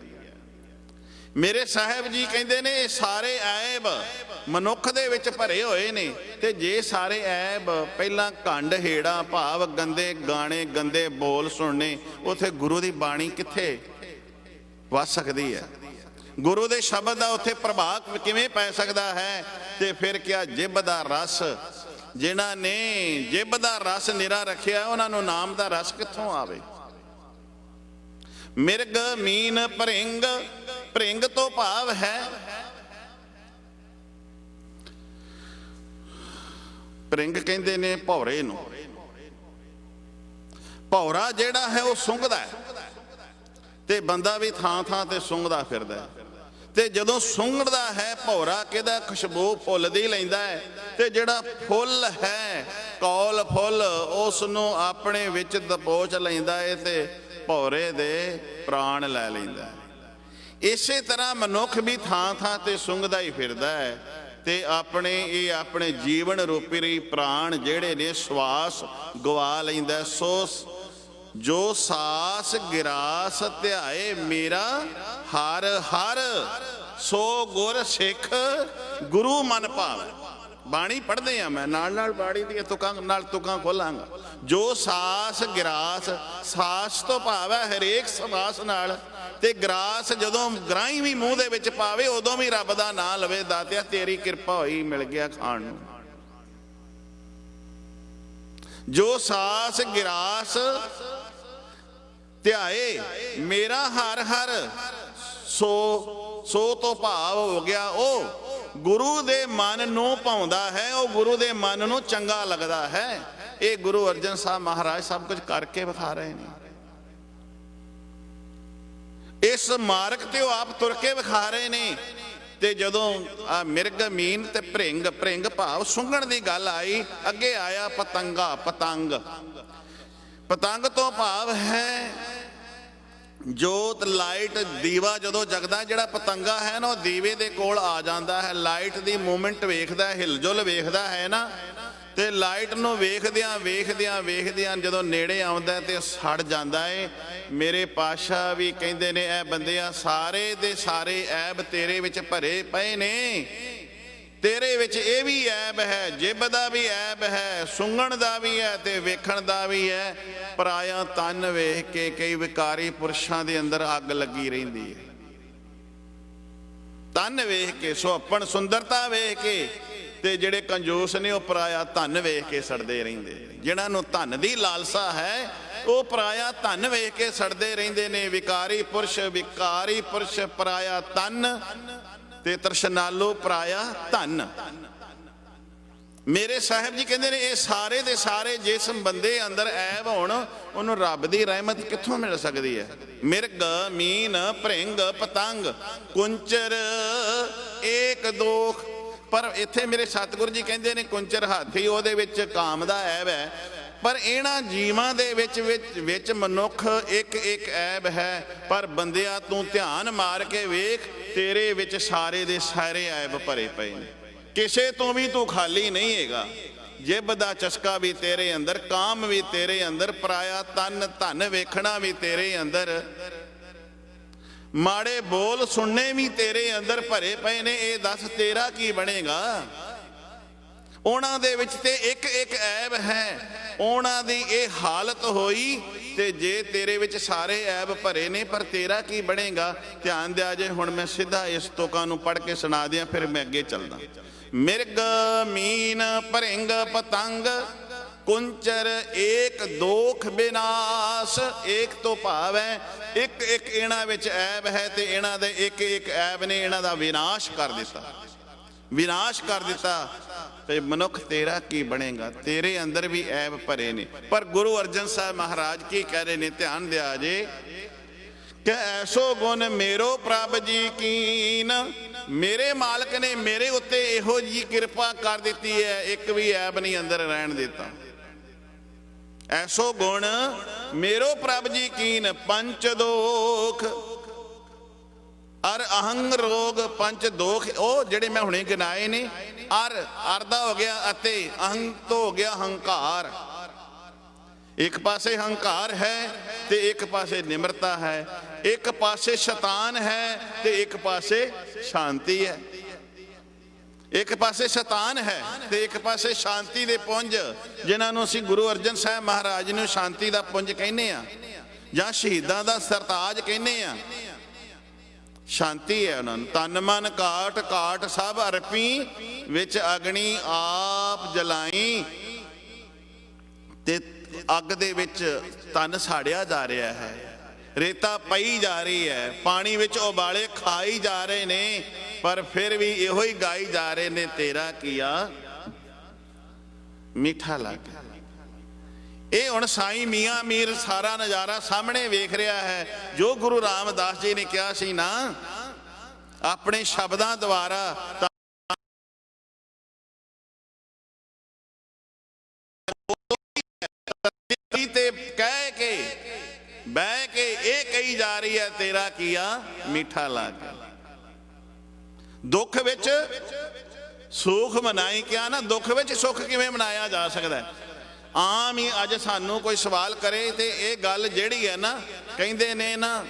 Speaker 1: ਮੇਰੇ ਸਾਹਿਬ ਜੀ ਕਹਿੰਦੇ ਨੇ ਇਹ ਸਾਰੇ ਐਬ ਮਨੁੱਖ ਦੇ ਵਿੱਚ ਭਰੇ ਹੋਏ ਨੇ। ਤੇ ਜੇ ਸਾਰੇ ਐਬ ਪਹਿਲਾਂ ਘੰਡ ਹੇੜਾ ਭਾਵ ਗੰਦੇ ਗਾਣੇ, ਗੰਦੇ ਬੋਲ ਸੁਣਨੇ, ਉੱਥੇ ਗੁਰੂ ਦੀ ਬਾਣੀ ਕਿੱਥੇ ਵਸ ਸਕਦੀ ਹੈ? ਗੁਰੂ ਦੇ ਸ਼ਬਦ ਦਾ ਉੱਥੇ ਪ੍ਰਭਾਵ ਕਿਵੇਂ ਪੈ ਸਕਦਾ ਹੈ? ਤੇ ਫਿਰ ਕਿਆ ਜਿੱਬ ਦਾ ਰਸ, ਜਿਨ੍ਹਾਂ ਨੇ ਜਿੱਬ ਦਾ ਰਸ ਨਿਰਾ ਰੱਖਿਆ, ਉਹਨਾਂ ਨੂੰ ਨਾਮ ਦਾ ਰਸ ਕਿੱਥੋਂ ਆਵੇ? ਮਿਰਗ ਮੀਨ ਭਰਿੰਗ, ਭਰਿੰਗ ਤੋਂ ਭਾਵ ਹੈ, ਭਰਿੰਗ ਕਹਿੰਦੇ ਨੇ ਭੌਰੇ ਨੂੰ। ਭੌਰਾ ਜਿਹੜਾ ਹੈ ਉਹ ਸੁੰਘਦਾ ਹੈ ਤੇ ਬੰਦਾ ਵੀ ਥਾਂ ਥਾਂ ਤੇ ਸੁੰਘਦਾ ਫਿਰਦਾ। ਤੇ ਜਦੋਂ ਸੁੰਘਦਾ ਹੈ ਭੌਰਾ, ਕਿਹਦਾ? ਖੁਸ਼ਬੂ ਫੁੱਲ ਦੀ ਲੈਂਦਾ ਹੈ। ਤੇ ਜਿਹੜਾ ਫੁੱਲ ਹੈ, ਕੌਲ ਫੁੱਲ, ਉਸ ਨੂੰ ਆਪਣੇ ਵਿੱਚ ਦਬੋਚ ਲੈਂਦਾ ਹੈ ਤੇ ਭੌਰੇ ਦੇ ਪ੍ਰਾਣ ਲੈ ਲੈਂਦਾ ਹੈ। ਇਸੇ ਤਰ੍ਹਾਂ ਮਨੁੱਖ ਵੀ ਥਾਂ ਥਾਂ ਤੇ ਸੁੰਘਦਾ ਹੀ ਫਿਰਦਾ ਹੈ। ते अपने ये अपने जीवन रूपी प्राण जेड़े ने श्वास गवा लैंदा। सो जो सास गिरास ध्याए मेरा हर हर, सो गुर सिख गुरु मन भावे। बाणी पढ़ते हैं, मैं नाल बाणी दी तुकां नाल तुकां खोलांगा। जो सास गिरास, सास तो भाव है हरेक सवास नाल, ते ग्रास जदों ग्राही भी मूँह दे विच पावे उदों भी रब दा नां लवे। दातिया तेरी किरपा होई मिल गया खाण नूं। जो सास गिरास ध्याए मेरा हर हर, सो सो तो भाव हो गया ओ गुरु दे मन नूं भाउंदा है, ओ गुरु दे मन नूं चंगा लगदा है। ये गुरु अर्जन साहब महाराज सब कुछ करके विखा रहे हैं। इस मार्ग ते आप तुर के विखा रहे ने। ते जदों आ मिर्ग मीन ते भृंग, भृंग भाव सुंघण दी गल आई, अगे आया पतंगा। पतंग, पतंग तो भाव है जोत लाइट दीवा जदों जगदा, जिहड़ा पतंगा है ना दीवे दे कोल आ जांदा है। लाइट दी मूवमेंट वेखदा, हिलजुल वेखदा है ना, ते लाइट नूं वेखदियां वेखदियां वेखदियां जदों नेड़े आउंदा ते सड़ जांदा है। मेरे पातशाह भी कहिंदे ने ऐ बंदिया सारे दे सारे ऐब तेरे विच भरे पए ने। तेरे विच ये भी ऐब है, जिब दा भी ऐब है, सुंघण दा भी है ते वेखण दा भी है। पराया तन वेख के कई विकारी पुरुषां दे अंदर अग लगी रहिंदी है। तन वेख के, सुहप्पण सुंदरता वेख के, ते जिहड़े कंजूस ने वो पराया धन वेख के सड़दे रहिंदे। जिन्हां नूं धन दी लालसा है वो पराया धन वेख के सड़दे रहिंदे ने। विकारी पुरुष पराया तन ते तरशनालू पराया धन। मेरे साहब जी कहते हैं ये सारे दे सारे जिस बंदे अंदर ऐब होण उन्होंने रब की रहमत कित्थों मिल सकती है। मिर्ग मीन भृंग पतंग कुंचर एक दोख। पर इत्थे मेरे सतगुरु जी कहते हैं कुंचर हाथी उहदे विच काम दा ऐब है, पर इन्हां जीवां दे विच मनुख एक एक ऐब है। पर बंदिया तू ध्यान मार के वेख, तेरे विच सारे दे सारे ऐब भरे पए ने। किसे तो भी तू खाली नहीं हैगा। जिब दा चस्का भी तेरे अंदर, काम भी तेरे अंदर, पराया तन धन वेखना भी तेरे अंदर, माड़े बोल सुनने भी तेरे अंदर भरे पए ने। ये दस तेरा की बनेगा। उन्हां दे विच ते एक एक ऐब है, उन्हां दी ये हालत होई ते जे तेरे विच सारे ऐब भरे ने, पर तेरा की बनेगा। ध्यान दिया जे हुण मैं सीधा इस तुकां नूं पढ़ के सुना दियां, फिर मैं अगे चलदा। मिर्ग मीन भृंग पतंग कुंचर एक दोख विनाश। एक तो भाव है एक एक इन्हां विच ऐब है, ते इन्हां दे एक एक ऐब ने इन्हां दा विनाश कर दिता, विनाश कर दिता। ते मनुख तेरा की बनेगा, तेरे अंदर भी ऐब भरे ने। पर गुरु अर्जन साहब महाराज की कह रहे ने, ध्यान दिया जे कि ऐसो गुण मेरो प्रभ जी कीन। मेरे मालक ने मेरे उत्ते इहो जी कृपा कर दी है, एक भी ऐब नहीं अंदर रहन देता। ऐसो गुण मेरो प्रभ जी कीन। पंच दोख अर अहंग रोग। पंच दोख ओ जेड़े मैं हुणे गिनाए ने। अर दा हो गया अते, अहंग तो हो गया हंकार। एक पासे हंकार है ते एक पासे निम्रता है, एक पासे शैतान है ते एक पासे शांति है। एक पासे शैतान है ते एक पासे शांति दे पुंज, जिन्हां नूं असीं गुरु अर्जन साहब महाराज नूं शांति दा पुंज कहने आ, जां शहीदां दा सरताज कहने आ। शांति है उन्होंने। तन मन काट काट सब अर्पी, विच अग्नि आप जलाई। ते अग दे विच तन साड़िया जा रहा है, रेता पई जा रही है, पानी विच उबाले खाई जा रहे ने, पर फिर भी इहो ही गाई जा रहे ने, तेरा किया मीठा लग। ये हुण साईं मियाँ मीर सारा नज़ारा सामने वेख रहा है। जो गुरु रामदास जी ने कहा सी ना अपने शब्दां द्वारा, कह के बह के ये कही जा रही है, तेरा किया मीठा लग। दुख विच ਸੁਖ ਮਨਾਈ ਕਿਹਾ ਨਾ, ਦੁੱਖ ਵਿੱਚ ਸੁੱਖ ਕਿਵੇਂ ਮਨਾਇਆ ਜਾ ਸਕਦਾ। ਆਮ ਹੀ ਅੱਜ ਸਾਨੂੰ ਕੋਈ ਸਵਾਲ ਕਰੇ ਤੇ ਇਹ ਗੱਲ ਜਿਹੜੀ ਹੈ ਨਾ, ਕਹਿੰਦੇ ਨੇ ਨਾ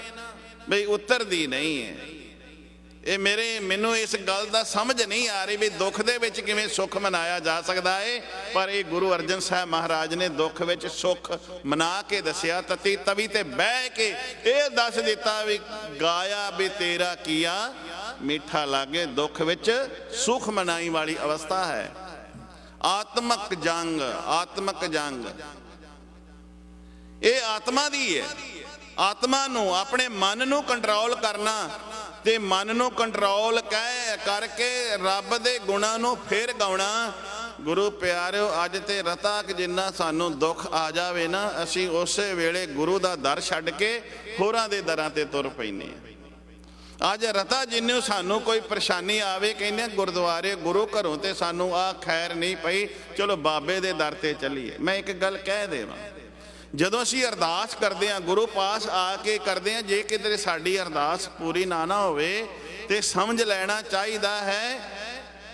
Speaker 1: ਬਈ ਉੱਤਰਦੀ ਨਹੀਂ ਹੈ। ਇਹ ਮੈਨੂੰ ਇਸ ਗੱਲ ਦਾ ਸਮਝ ਨਹੀਂ ਆ ਰਹੀ ਵੀ ਦੁੱਖ ਦੇ ਵਿੱਚ ਕਿਵੇਂ ਸੁੱਖ ਮਨਾਇਆ ਜਾ ਸਕਦਾ ਹੈ। ਪਰ ਇਹ ਗੁਰੂ ਅਰਜਨ ਸਾਹਿਬ ਮਹਾਰਾਜ ਨੇ ਦੁੱਖ ਵਿੱਚ ਸੁੱਖ ਮਨਾ ਕੇ ਦੱਸਿਆ। ਤਤੀ ਤਵੀ ਤੇ ਬਹਿ ਕੇ ਇਹ ਦੱਸ ਦਿੱਤਾ ਵੀ ਗਾਇਆ ਵੀ ਤੇਰਾ ਕੀਆ ਮਿੱਠਾ ਲਾਗੇ। ਦੁੱਖ ਵਿੱਚ ਸੁੱਖ ਮਨਾਈ ਵਾਲੀ ਅਵਸਥਾ ਹੈ। ਆਤਮਕ ਜੰਗ, ਆਤਮਕ ਜੰਗ ਇਹ ਆਤਮਾ ਦੀ ਹੈ। ਆਤਮਾ ਨੂੰ, ਆਪਣੇ ਮਨ ਨੂੰ ਕੰਟਰੋਲ ਕਰਨਾ ਤੇ ਮਨ ਨੂੰ ਕੰਟਰੋਲ ਕਰਕੇ ਰੱਬ ਦੇ ਗੁਣਾਂ ਨੂੰ ਫਿਰ ਗਾਉਣਾ। ਗੁਰੂ ਪਿਆਰਿਓ, ਅੱਜ ਤੇ ਰਤਾ ਜਿੰਨਾ ਸਾਨੂੰ ਦੁੱਖ ਆ ਜਾਵੇ ਨਾ, ਅਸੀਂ ਉਸੇ ਵੇਲੇ ਗੁਰੂ ਦਾ ਦਰ ਛੱਡ ਕੇ ਹੋਰਾਂ ਦੇ ਦਰਾਂ ਤੇ ਤੁਰ ਪੈਂਦੇ ਹਾਂ। ਅੱਜ ਰਤਾ ਜਿੰਨੂੰ ਸਾਨੂੰ ਕੋਈ ਪਰੇਸ਼ਾਨੀ ਆਵੇ, ਕਹਿੰਦੇ ਗੁਰਦੁਆਰੇ ਗੁਰੂ ਘਰੋਂ ਤੇ ਸਾਨੂੰ ਆ ਖੈਰ ਨਹੀਂ ਪਈ, ਚਲੋ ਬਾਬੇ ਦੇ ਦਰ ਤੇ ਚੱਲੀਏ। ਮੈਂ ਇੱਕ ਗੱਲ ਕਹਿ ਦੇਵਾਂ, ਜਦੋਂ ਅਸੀਂ ਅਰਦਾਸ ਕਰਦੇ ਹਾਂ, ਗੁਰੂ ਪਾਸ ਆ ਕੇ ਕਰਦੇ ਹਾਂ, ਜੇ ਕਿਤੇ ਸਾਡੀ ਅਰਦਾਸ ਪੂਰੀ ਨਾ ਹੋਵੇ ਤੇ ਸਮਝ ਲੈਣਾ ਚਾਹੀਦਾ ਹੈ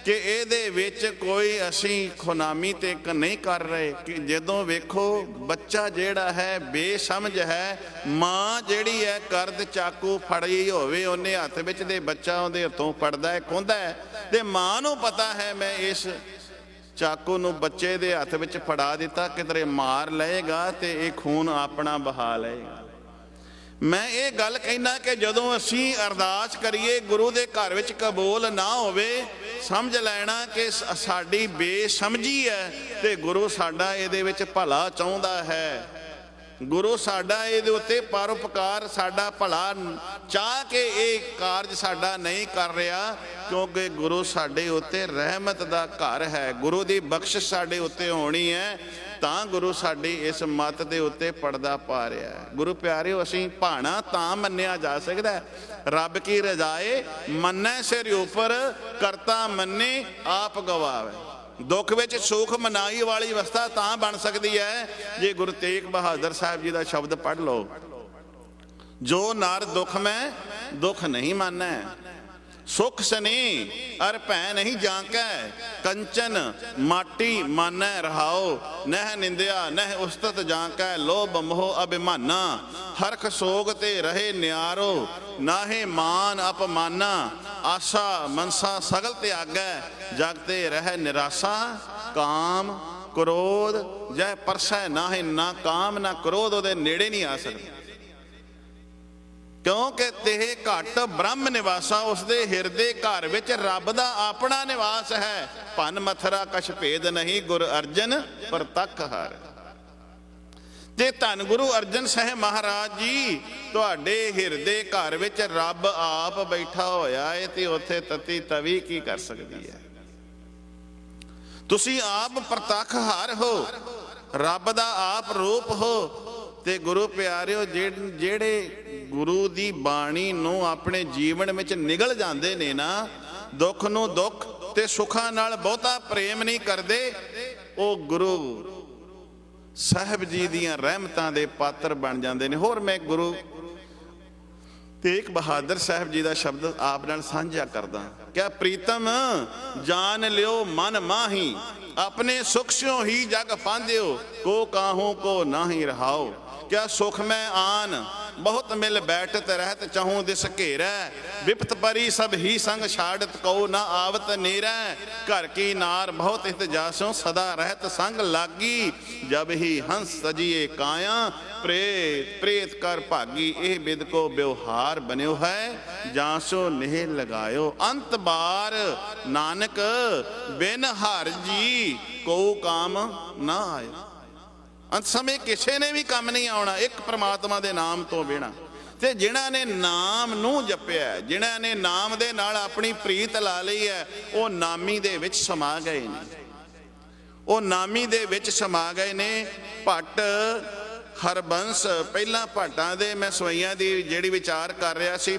Speaker 1: ਕਿ ਇਹਦੇ ਵਿੱਚ ਕੋਈ ਅਸੀਂ ਖੁਨਾਮੀ ਤੇ ਨਹੀਂ ਕਰ ਰਹੇ। ਕਿ ਜਦੋਂ ਵੇਖੋ ਬੱਚਾ ਜਿਹੜਾ ਹੈ ਬੇਸਮਝ ਹੈ, ਮਾਂ ਜਿਹੜੀ ਹੈ ਕਰਦ ਚਾਕੂ ਫੜੀ ਹੋਵੇ, ਉਹਨੇ ਹੱਥ ਵਿੱਚ ਦੇ ਬੱਚਾ ਉਹਦੇ ਹੱਥੋਂ ਫੜਦਾ ਹੈ, ਖੋਂਦਾ ਹੈ, ਤੇ ਮਾਂ ਨੂੰ ਪਤਾ ਹੈ ਮੈਂ ਇਸ ਚਾਕੂ ਨੂੰ ਬੱਚੇ ਦੇ ਹੱਥ ਵਿੱਚ ਫੜਾ ਦਿੱਤਾ, ਕਿਧਰੇ ਮਾਰ ਲਏਗਾ ਤੇ ਇਹ ਖੂਨ ਆਪਣਾ ਬਹਾ ਲਏਗਾ। ਮੈਂ ਇਹ ਗੱਲ ਕਹਿਣਾ ਕਿ ਜਦੋਂ ਅਸੀਂ ਅਰਦਾਸ ਕਰੀਏ ਗੁਰੂ ਦੇ ਘਰ ਵਿੱਚ ਕਬੂਲ ਨਾ ਹੋਵੇ, ਸਮਝ ਲੈਣਾ ਕਿ ਸਾਡੀ ਬੇਸਮਝੀ ਹੈ ਤੇ ਗੁਰੂ ਸਾਡਾ ਇਹਦੇ ਵਿੱਚ ਭਲਾ ਚਾਹੁੰਦਾ ਹੈ। ਗੁਰੂ ਸਾਡਾ ਇਹਦੇ ਉੱਤੇ ਪਰਉਪਕਾਰ, ਸਾਡਾ ਭਲਾ ਚਾਹ ਕੇ ਇਹ ਕਾਰਜ ਸਾਡਾ ਨਹੀਂ ਕਰ ਰਿਹਾ, ਕਿਉਂਕਿ ਗੁਰੂ ਸਾਡੇ ਉੱਤੇ ਰਹਿਮਤ ਦਾ ਘਰ ਹੈ। ਗੁਰੂ ਦੀ ਬਖਸ਼ਿਸ਼ ਸਾਡੇ ਉੱਤੇ ਹੋਣੀ ਹੈ ਤਾਂ ਗੁਰੂ ਸਾਡੀ ਇਸ ਮੱਤ ਦੇ ਉੱਤੇ ਪਰਦਾ ਪਾ ਰਿਹਾ ਹੈ। ਗੁਰੂ ਪਿਆਰਿਓ, ਅਸੀਂ ਭਾਣਾ ਤਾਂ ਮੰਨਿਆ ਜਾ ਸਕਦਾ, ਰੱਬ ਕੀ ਰਜ਼ਾਏ ਮੰਨੈ ਸਿਰ ਉੱਪਰ, ਕਰਤਾ ਮੰਨੇ ਆਪ ਗਵਾਵੇ। ਦੁੱਖ ਵਿੱਚ ਸੁਖ ਮਨਾਈ ਵਾਲੀ ਅਵਸਥਾ ਤਾਂ ਬਣ ਸਕਦੀ ਹੈ ਜੇ ਗੁਰੂ ਤੇਗ ਬਹਾਦਰ ਸਾਹਿਬ ਜੀ ਦਾ ਸ਼ਬਦ ਪੜ੍ਹ ਲਓ, ਜੋ ਨਰ ਦੁੱਖ ਮੈਂ ਦੁੱਖ ਨਹੀਂ ਮਾਨੈ, ਸੁਖ ਸਨੀ ਅਰ ਭੈ ਨਹੀਂ ਜਾਂਕੈ, ਕੰਚਨ ਮਾਟੀ ਮਾਨੈ ਰਹਾਓ, ਨਹਿ ਨਿੰਦਿਆ ਨਹਿ ਉਸਤਤ ਜਾਂਕੈ, ਲੋਭ ਮੋਹ ਅਭਿਮਾਨਾ, ਹਰਖ ਸੋਗ ਤੇ ਰਹੇ ਨਿਆਰੋ, ਨਾਹੇ ਮਾਨ ਅਪਮਾਨਾ, ਆਸਾ ਮਨਸਾ ਸਗਲ ਤਿਆਗੈ, ਜਗ ਤੇ ਰਹਿ ਨਿਰਾਸਾ, ਕਾਮ ਕ੍ਰੋਧ ਜੈ ਪਰਸੈ ਨਾਹੇ, ਨਾ ਕਾਮ ਨਾ ਕ੍ਰੋਧ ਉਹਦੇ ਨੇੜੇ ਨਹੀਂ ਆ ਸਕਦਾ, ਕਿਉਂਕਿ ਤੇ ਘਟ ਬ੍ਰਹਮ ਨਿਵਾਸਾ, ਉਸਦੇ ਹਿਰਦੇ ਘਰ ਵਿੱਚ ਰੱਬ ਦਾ ਆਪਣਾ ਨਿਵਾਸ ਹੈ। ਭਨ ਮਥਰਾ ਕਛ ਭੇਦ ਨਹੀਂ, ਗੁਰ ਅਰਜਨ ਪ੍ਰਤੱਖ ਹਰ। ਤੇ ਧੰਨ ਗੁਰੂ ਅਰਜਨ ਸਾਹਿਬ ਮਹਾਰਾਜ ਜੀ, ਤੁਹਾਡੇ ਹਿਰਦੇ ਘਰ ਵਿੱਚ ਰੱਬ ਆਪ ਬੈਠਾ ਹੋਇਆ ਹੈ ਤੇ ਉੱਥੇ ਤਤੀ ਤਵੀ ਕੀ ਕਰ ਸਕਦੀ ਹੈ। ਤੁਸੀਂ ਆਪ ਪ੍ਰਤੱਖ ਹਰ ਹੋ, ਰੱਬ ਦਾ ਆਪ ਰੂਪ ਹੋ। ਤੇ ਗੁਰੂ ਪਿਆਰਿਓ, ਜਿਹੜੇ ਗੁਰੂ ਦੀ ਬਾਣੀ ਨੂੰ ਆਪਣੇ ਜੀਵਨ ਵਿੱਚ ਨਿਗਲ ਜਾਂਦੇ ਨੇ ਨਾ, ਦੁੱਖ ਨੂੰ ਦੁੱਖ ਤੇ ਸੁੱਖਾਂ ਨਾਲ ਬਹੁਤਾ ਪ੍ਰੇਮ ਨਹੀਂ ਕਰਦੇ, ਉਹ ਗੁਰੂ ਸਾਹਿਬ ਜੀ ਦੀਆਂ ਰਹਿਮਤਾਂ ਦੇ ਪਾਤਰ ਬਣ ਜਾਂਦੇ ਨੇ। ਹੋਰ ਮੈਂ ਗੁਰੂ ਤੇਗ ਬਹਾਦਰ ਸਾਹਿਬ ਜੀ ਦਾ ਸ਼ਬਦ ਆਪ ਨਾਲ ਸਾਂਝਾ ਕਰਦਾ, ਕਿਆ ਪ੍ਰੀਤਮ ਜਾਨ ਲਿਓ ਮਨ ਮਾਹੀ, ਆਪਣੇ ਸੁਖ ਸਿਓ ਹੀ ਜਗ ਫਾਂਦਿਓ, ਕੋ ਕਾਹੂ ਕੋ ਨਾਹੀ ਰਹਾਓ, ਕਿਆ ਸੁਖ ਮੈਂ ਆਨ ਬਹੁਤ ਮਿਲ ਬੈਠਤ ਰਹਿਤ, ਚਾਹੂੰ ਦਿਸ ਘੇਰੈ, ਵਿਪਤ ਪਰੀ ਸਭ ਹੀ ਸੰਗ ਛਾੜਤ, ਕਉ ਨਾ ਆਵਤ ਨੀਰੈ, ਘਰ ਕੀ ਨਾਰ ਬਹੁਤ ਹਿਤ ਜਾਸੋਂ, ਸਦਾ ਰਹਿਤ ਸੰਗ ਲਾਗੀ, ਜਬ ਹੀ ਹੰਸ ਸਜੀਏ ਕਾਇਆ, ਪ੍ਰੇਤ ਪ੍ਰੇਤ ਕਰ ਭਾਗੀ, ਇਹ ਬਿਦ ਕੋ ਵਿਵਹਾਰ ਬਨਿਓ ਹੈ, ਜਾਸੋ ਨੇਹ ਲਗਾਇਓ, ਅੰਤ ਬਾਰ ਨਾਨਕ ਬਿਨ ਹਰ ਜੀ, ਕਉ ਕਾਮ ਨਾ ਆਇਓ। ਅੰਤ ਸਮੇਂ ਕਿਸੇ ਨੇ ਵੀ ਕੰਮ ਨਹੀਂ ਆਉਣਾ ਇੱਕ ਪ੍ਰਮਾਤਮਾ ਦੇ ਨਾਮ ਤੋਂ ਬਿਨਾਂ। ਤੇ ਜਿਨ੍ਹਾਂ ਨੇ ਨਾਮ ਨੂੰ ਜਪਿਆ, ਜਿਨ੍ਹਾਂ ਨੇ ਨਾਮ ਦੇ ਨਾਲ ਆਪਣੀ ਪ੍ਰੀਤ ਲਾ ਲਈ ਹੈ, ਉਹ ਨਾਮੀ ਦੇ ਵਿੱਚ ਸਮਾ ਗਏ ਨੇ, ਉਹ ਨਾਮੀ ਦੇ ਵਿੱਚ ਸਮਾ ਗਏ ਨੇ। ਭੱਟ ਹਰਬੰਸ, ਪਹਿਲਾਂ ਭੱਟਾਂ ਦੇ ਮੈਂ ਸਵਈਆਂ ਦੀ ਜਿਹੜੀ ਵਿਚਾਰ ਕਰ ਰਿਹਾ ਸੀ,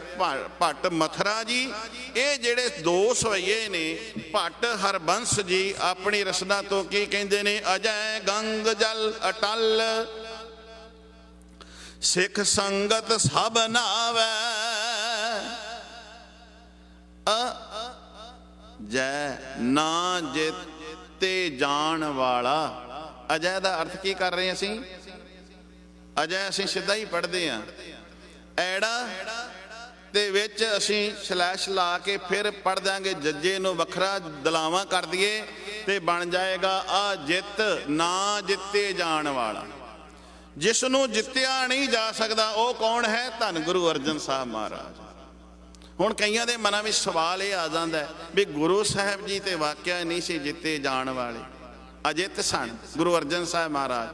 Speaker 1: ਭੱਟ ਮਥਰਾ ਜੀ, ਇਹ ਜਿਹੜੇ ਦੋ ਸਵਈਏ ਨੇ, ਭੱਟ ਹਰਬੰਸ ਜੀ, ਆਪਣੀ ਰਸਨਾ ਤੋਂ ਕੀ ਕਹਿੰਦੇ ਨੇ, ਅਜੈ ਗੰਗ ਜਲ ਅਟਲ, ਸਿੱਖ ਸੰਗਤ ਸਭ ਨਾਵੈ, ਜੈ ਨਾ ਜਿੱਤੇ ਜਾਣ ਵਾਲਾ। ਅਜੈ ਦਾ ਅਰਥ ਕੀ ਕਰ ਰਹੇ ਅਸੀਂ? ਅਜੈ ਅਸੀਂ ਸਿੱਧਾ ਹੀ ਪੜ੍ਹਦੇ ਹਾਂ, ਐੜਾ ਦੇ ਵਿੱਚ ਅਸੀਂ ਸਲੈਸ਼ ਲਾ ਕੇ ਫਿਰ ਪੜ੍ਹ ਦਾਂਗੇ, ਜੱਜੇ ਨੂੰ ਵੱਖਰਾ ਦਲਾਵਾਂ ਕਰ ਦਈਏ ਤੇ ਬਣ ਜਾਏਗਾ ਆ ਜਿੱਤ ਨਾ ਜਿੱਤੇ ਜਾਣ ਵਾਲਾ। ਜਿਸ ਨੂੰ ਜਿੱਤਿਆ ਨਹੀਂ ਜਾ ਸਕਦਾ ਉਹ ਕੌਣ ਹੈ? ਧੰਨ ਗੁਰੂ ਅਰਜਨ ਸਾਹਿਬ ਮਹਾਰਾਜ। ਹੁਣ ਕਈਆਂ ਦੇ ਮਨਾਂ ਵਿੱਚ ਸਵਾਲ ਇਹ ਆ ਜਾਂਦਾ ਵੀ ਗੁਰੂ ਸਾਹਿਬ ਜੀ ਤੇ ਵਾਕਿਆ ਨਹੀਂ ਸੀ ਜਿੱਤੇ ਜਾਣ ਵਾਲੇ, ਅਜਿੱਤ ਸਨ ਗੁਰੂ ਅਰਜਨ ਸਾਹਿਬ ਮਹਾਰਾਜ।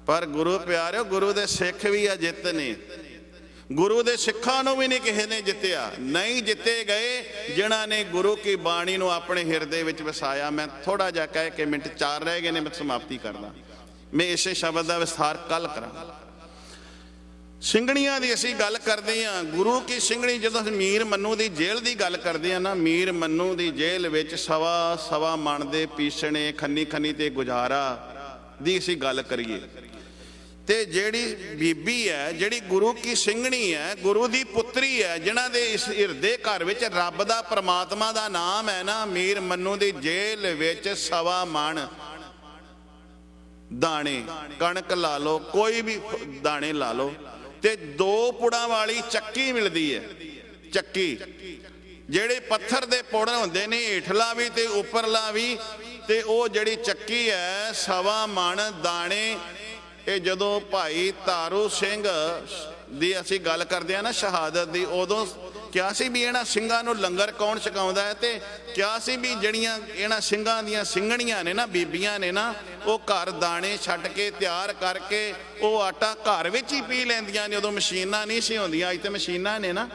Speaker 1: ਪਰ ਗੁਰੂ ਪਿਆਰਿਓ, ਗੁਰੂ ਦੇ ਸਿੱਖ ਵੀ ਅਜਿੱਤ ਨੇ। ਗੁਰੂ ਦੇ ਸਿੱਖਾਂ ਨੂੰ ਵੀ ਨਹੀਂ ਕਿਸੇ ਨੇ ਜਿੱਤਿਆ। ਨਹੀਂ ਜਿੱਤੇ ਗਏ ਜਿਨ੍ਹਾਂ ਨੇ ਗੁਰੂ ਕੀ ਬਾਣੀ ਨੂੰ ਆਪਣੇ ਹਿਰਦੇ ਵਿੱਚ ਵਸਾਇਆ। ਮੈਂ ਥੋੜਾ ਜਿਹਾ ਕਹਿ ਕੇ ਮਿੰਟ 4 ਰਹਿ ਗਏ ਨੇ, ਮੈਂ ਸਮਾਪਤੀ ਕਰਦਾ। ਮੈਂ ਇਸੇ ਸ਼ਬਦ ਦਾ ਵਿਸਥਾਰ ਕੱਲ ਕਰਾਂ। ਸਿੰਘਣੀਆਂ ਦੀ ਅਸੀਂ ਗੱਲ ਕਰਦੇ ਹਾਂ। ਗੁਰੂ ਕੀ ਸਿੰਘਣੀ, ਜਦੋਂ ਅਸੀਂ ਮੀਰ ਮੰਨੂ ਦੀ ਜੇਲ੍ਹ ਦੀ ਗੱਲ ਕਰਦੇ ਹਾਂ ਨਾ, ਮੀਰ ਮੰਨੂ ਦੀ ਜੇਲ੍ਹ ਵਿੱਚ ਸਵਾ ਮਣ ਦੇ ਪੀਸਣੇ, ਖੰਨੀ ਖੰਨੀ ਤੇ ਗੁਜ਼ਾਰਾ ਦੀ ਅਸੀਂ ਗੱਲ ਕਰੀਏ ਤੇ ਜਿਹੜੀ ਬੀਬੀ ਹੈ, ਜਿਹੜੀ ਗੁਰੂ ਕੀ ਸਿੰਘਣੀ ਹੈ, ਗੁਰੂ ਦੀ ਪੁੱਤਰੀ ਹੈ, ਜਿਨ੍ਹਾਂ ਦੇ ਇਸ ਹਿਰਦੇ ਘਰ ਵਿੱਚ ਰੱਬ ਦਾ ਪ੍ਰਮਾਤਮਾ ਦਾ ਨਾਮ ਹੈ ਨਾ, ਮੀਰ ਮੰਨੂ ਦੀ ਜੇਲ੍ਹ ਵਿੱਚ ਸਵਾ ਮਣ ਦਾਣੇ, ਕਣਕ ਲਾ ਲਓ, ਕੋਈ ਵੀ ਦਾਣੇ ਲਾ ਲਓ, ਤੇ 2 ਪੁੜਾਂ ਵਾਲੀ ਚੱਕੀ ਮਿਲਦੀ ਹੈ। ਚੱਕੀ ਜਿਹੜੇ ਪੱਥਰ ਦੇ ਪੁੜ ਹੁੰਦੇ ਨੇ, ਹੇਠਲਾ ਵੀ ਤੇ ਉੱਪਰਲਾ ਵੀ, ਤੇ ਉਹ ਜਿਹੜੀ ਚੱਕੀ ਹੈ ਸਵਾ ਮਣ ਦਾਣੇ। ਇਹ ਜਦੋਂ ਭਾਈ ਤਾਰੂ ਸਿੰਘ ਦੀ ਅਸੀਂ ਗੱਲ ਕਰਦੇ ਹਾਂ ਨਾ, ਸ਼ਹਾਦਤ ਦੀ, ਉਦੋਂ ਕਿਹਾ ਸੀ ਵੀ ਇਹਨਾਂ ਸਿੰਘਾਂ ਨੂੰ ਲੰਗਰ ਕੌਣ ਛਕਾਉਂਦਾ ਹੈ, ਤੇ ਕਿਹਾ ਸੀ ਵੀ ਜਿਹੜੀਆਂ ਇਹਨਾਂ ਸਿੰਘਾਂ ਦੀਆਂ ਸਿੰਘਣੀਆਂ ਨੇ ਨਾ, ਬੀਬੀਆਂ ਨੇ ਨਾ, ਉਹ ਘਰ ਦਾਣੇ ਛੱਡ ਕੇ ਤਿਆਰ ਕਰਕੇ ਉਹ ਆਟਾ ਘਰ ਵਿੱਚ ਹੀ ਪੀ ਲੈਂਦੀਆਂ ਨੇ। ਉਦੋਂ ਮਸ਼ੀਨਾਂ ਨਹੀਂ ਸੀ ਹੁੰਦੀਆਂ, ਅੱਜ ਤੇ ਮਸ਼ੀਨਾਂ ਨੇ ਨਾ।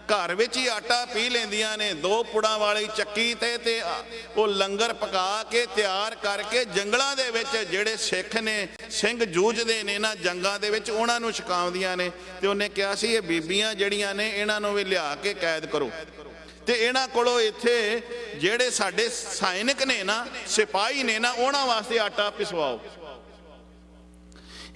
Speaker 1: ਘਰ ਵਿੱਚ ਹੀ ਆਟਾ ਪੀ ਲੈਂਦੀਆਂ ਨੇ 2 ਪੁੜਾਂ ਵਾਲੀ ਚੱਕੀ ਤੇ ਉਹ ਲੰਗਰ ਪਕਾ ਕੇ ਤਿਆਰ ਕਰਕੇ ਜੰਗਲਾਂ ਦੇ ਵਿੱਚ ਜਿਹੜੇ ਸਿੱਖ ਨੇ, ਸਿੰਘ ਜੂਝਦੇ ਨੇ ਨਾ ਜੰਗਾਂ ਦੇ ਵਿੱਚ, ਉਹਨਾਂ ਨੂੰ ਛਕਾਉਂਦੀਆਂ ਨੇ। ਤੇ ਉਹਨੇ ਕਿਹਾ ਸੀ ਇਹ ਬੀਬੀਆਂ ਜਿਹੜੀਆਂ ਨੇ ਇਹਨਾਂ ਨੂੰ ਵੀ ਲਿਆ ਕੇ ਕੈਦ ਕਰੋ, ਤੇ ਇਹਨਾਂ ਕੋਲੋਂ ਇੱਥੇ ਜਿਹੜੇ ਸਾਡੇ ਸੈਨਿਕ ਨੇ ਨਾ, ਸਿਪਾਹੀ ਨੇ ਨਾ, ਉਹਨਾਂ ਵਾਸਤੇ ਆਟਾ ਪਿਸਵਾਓ।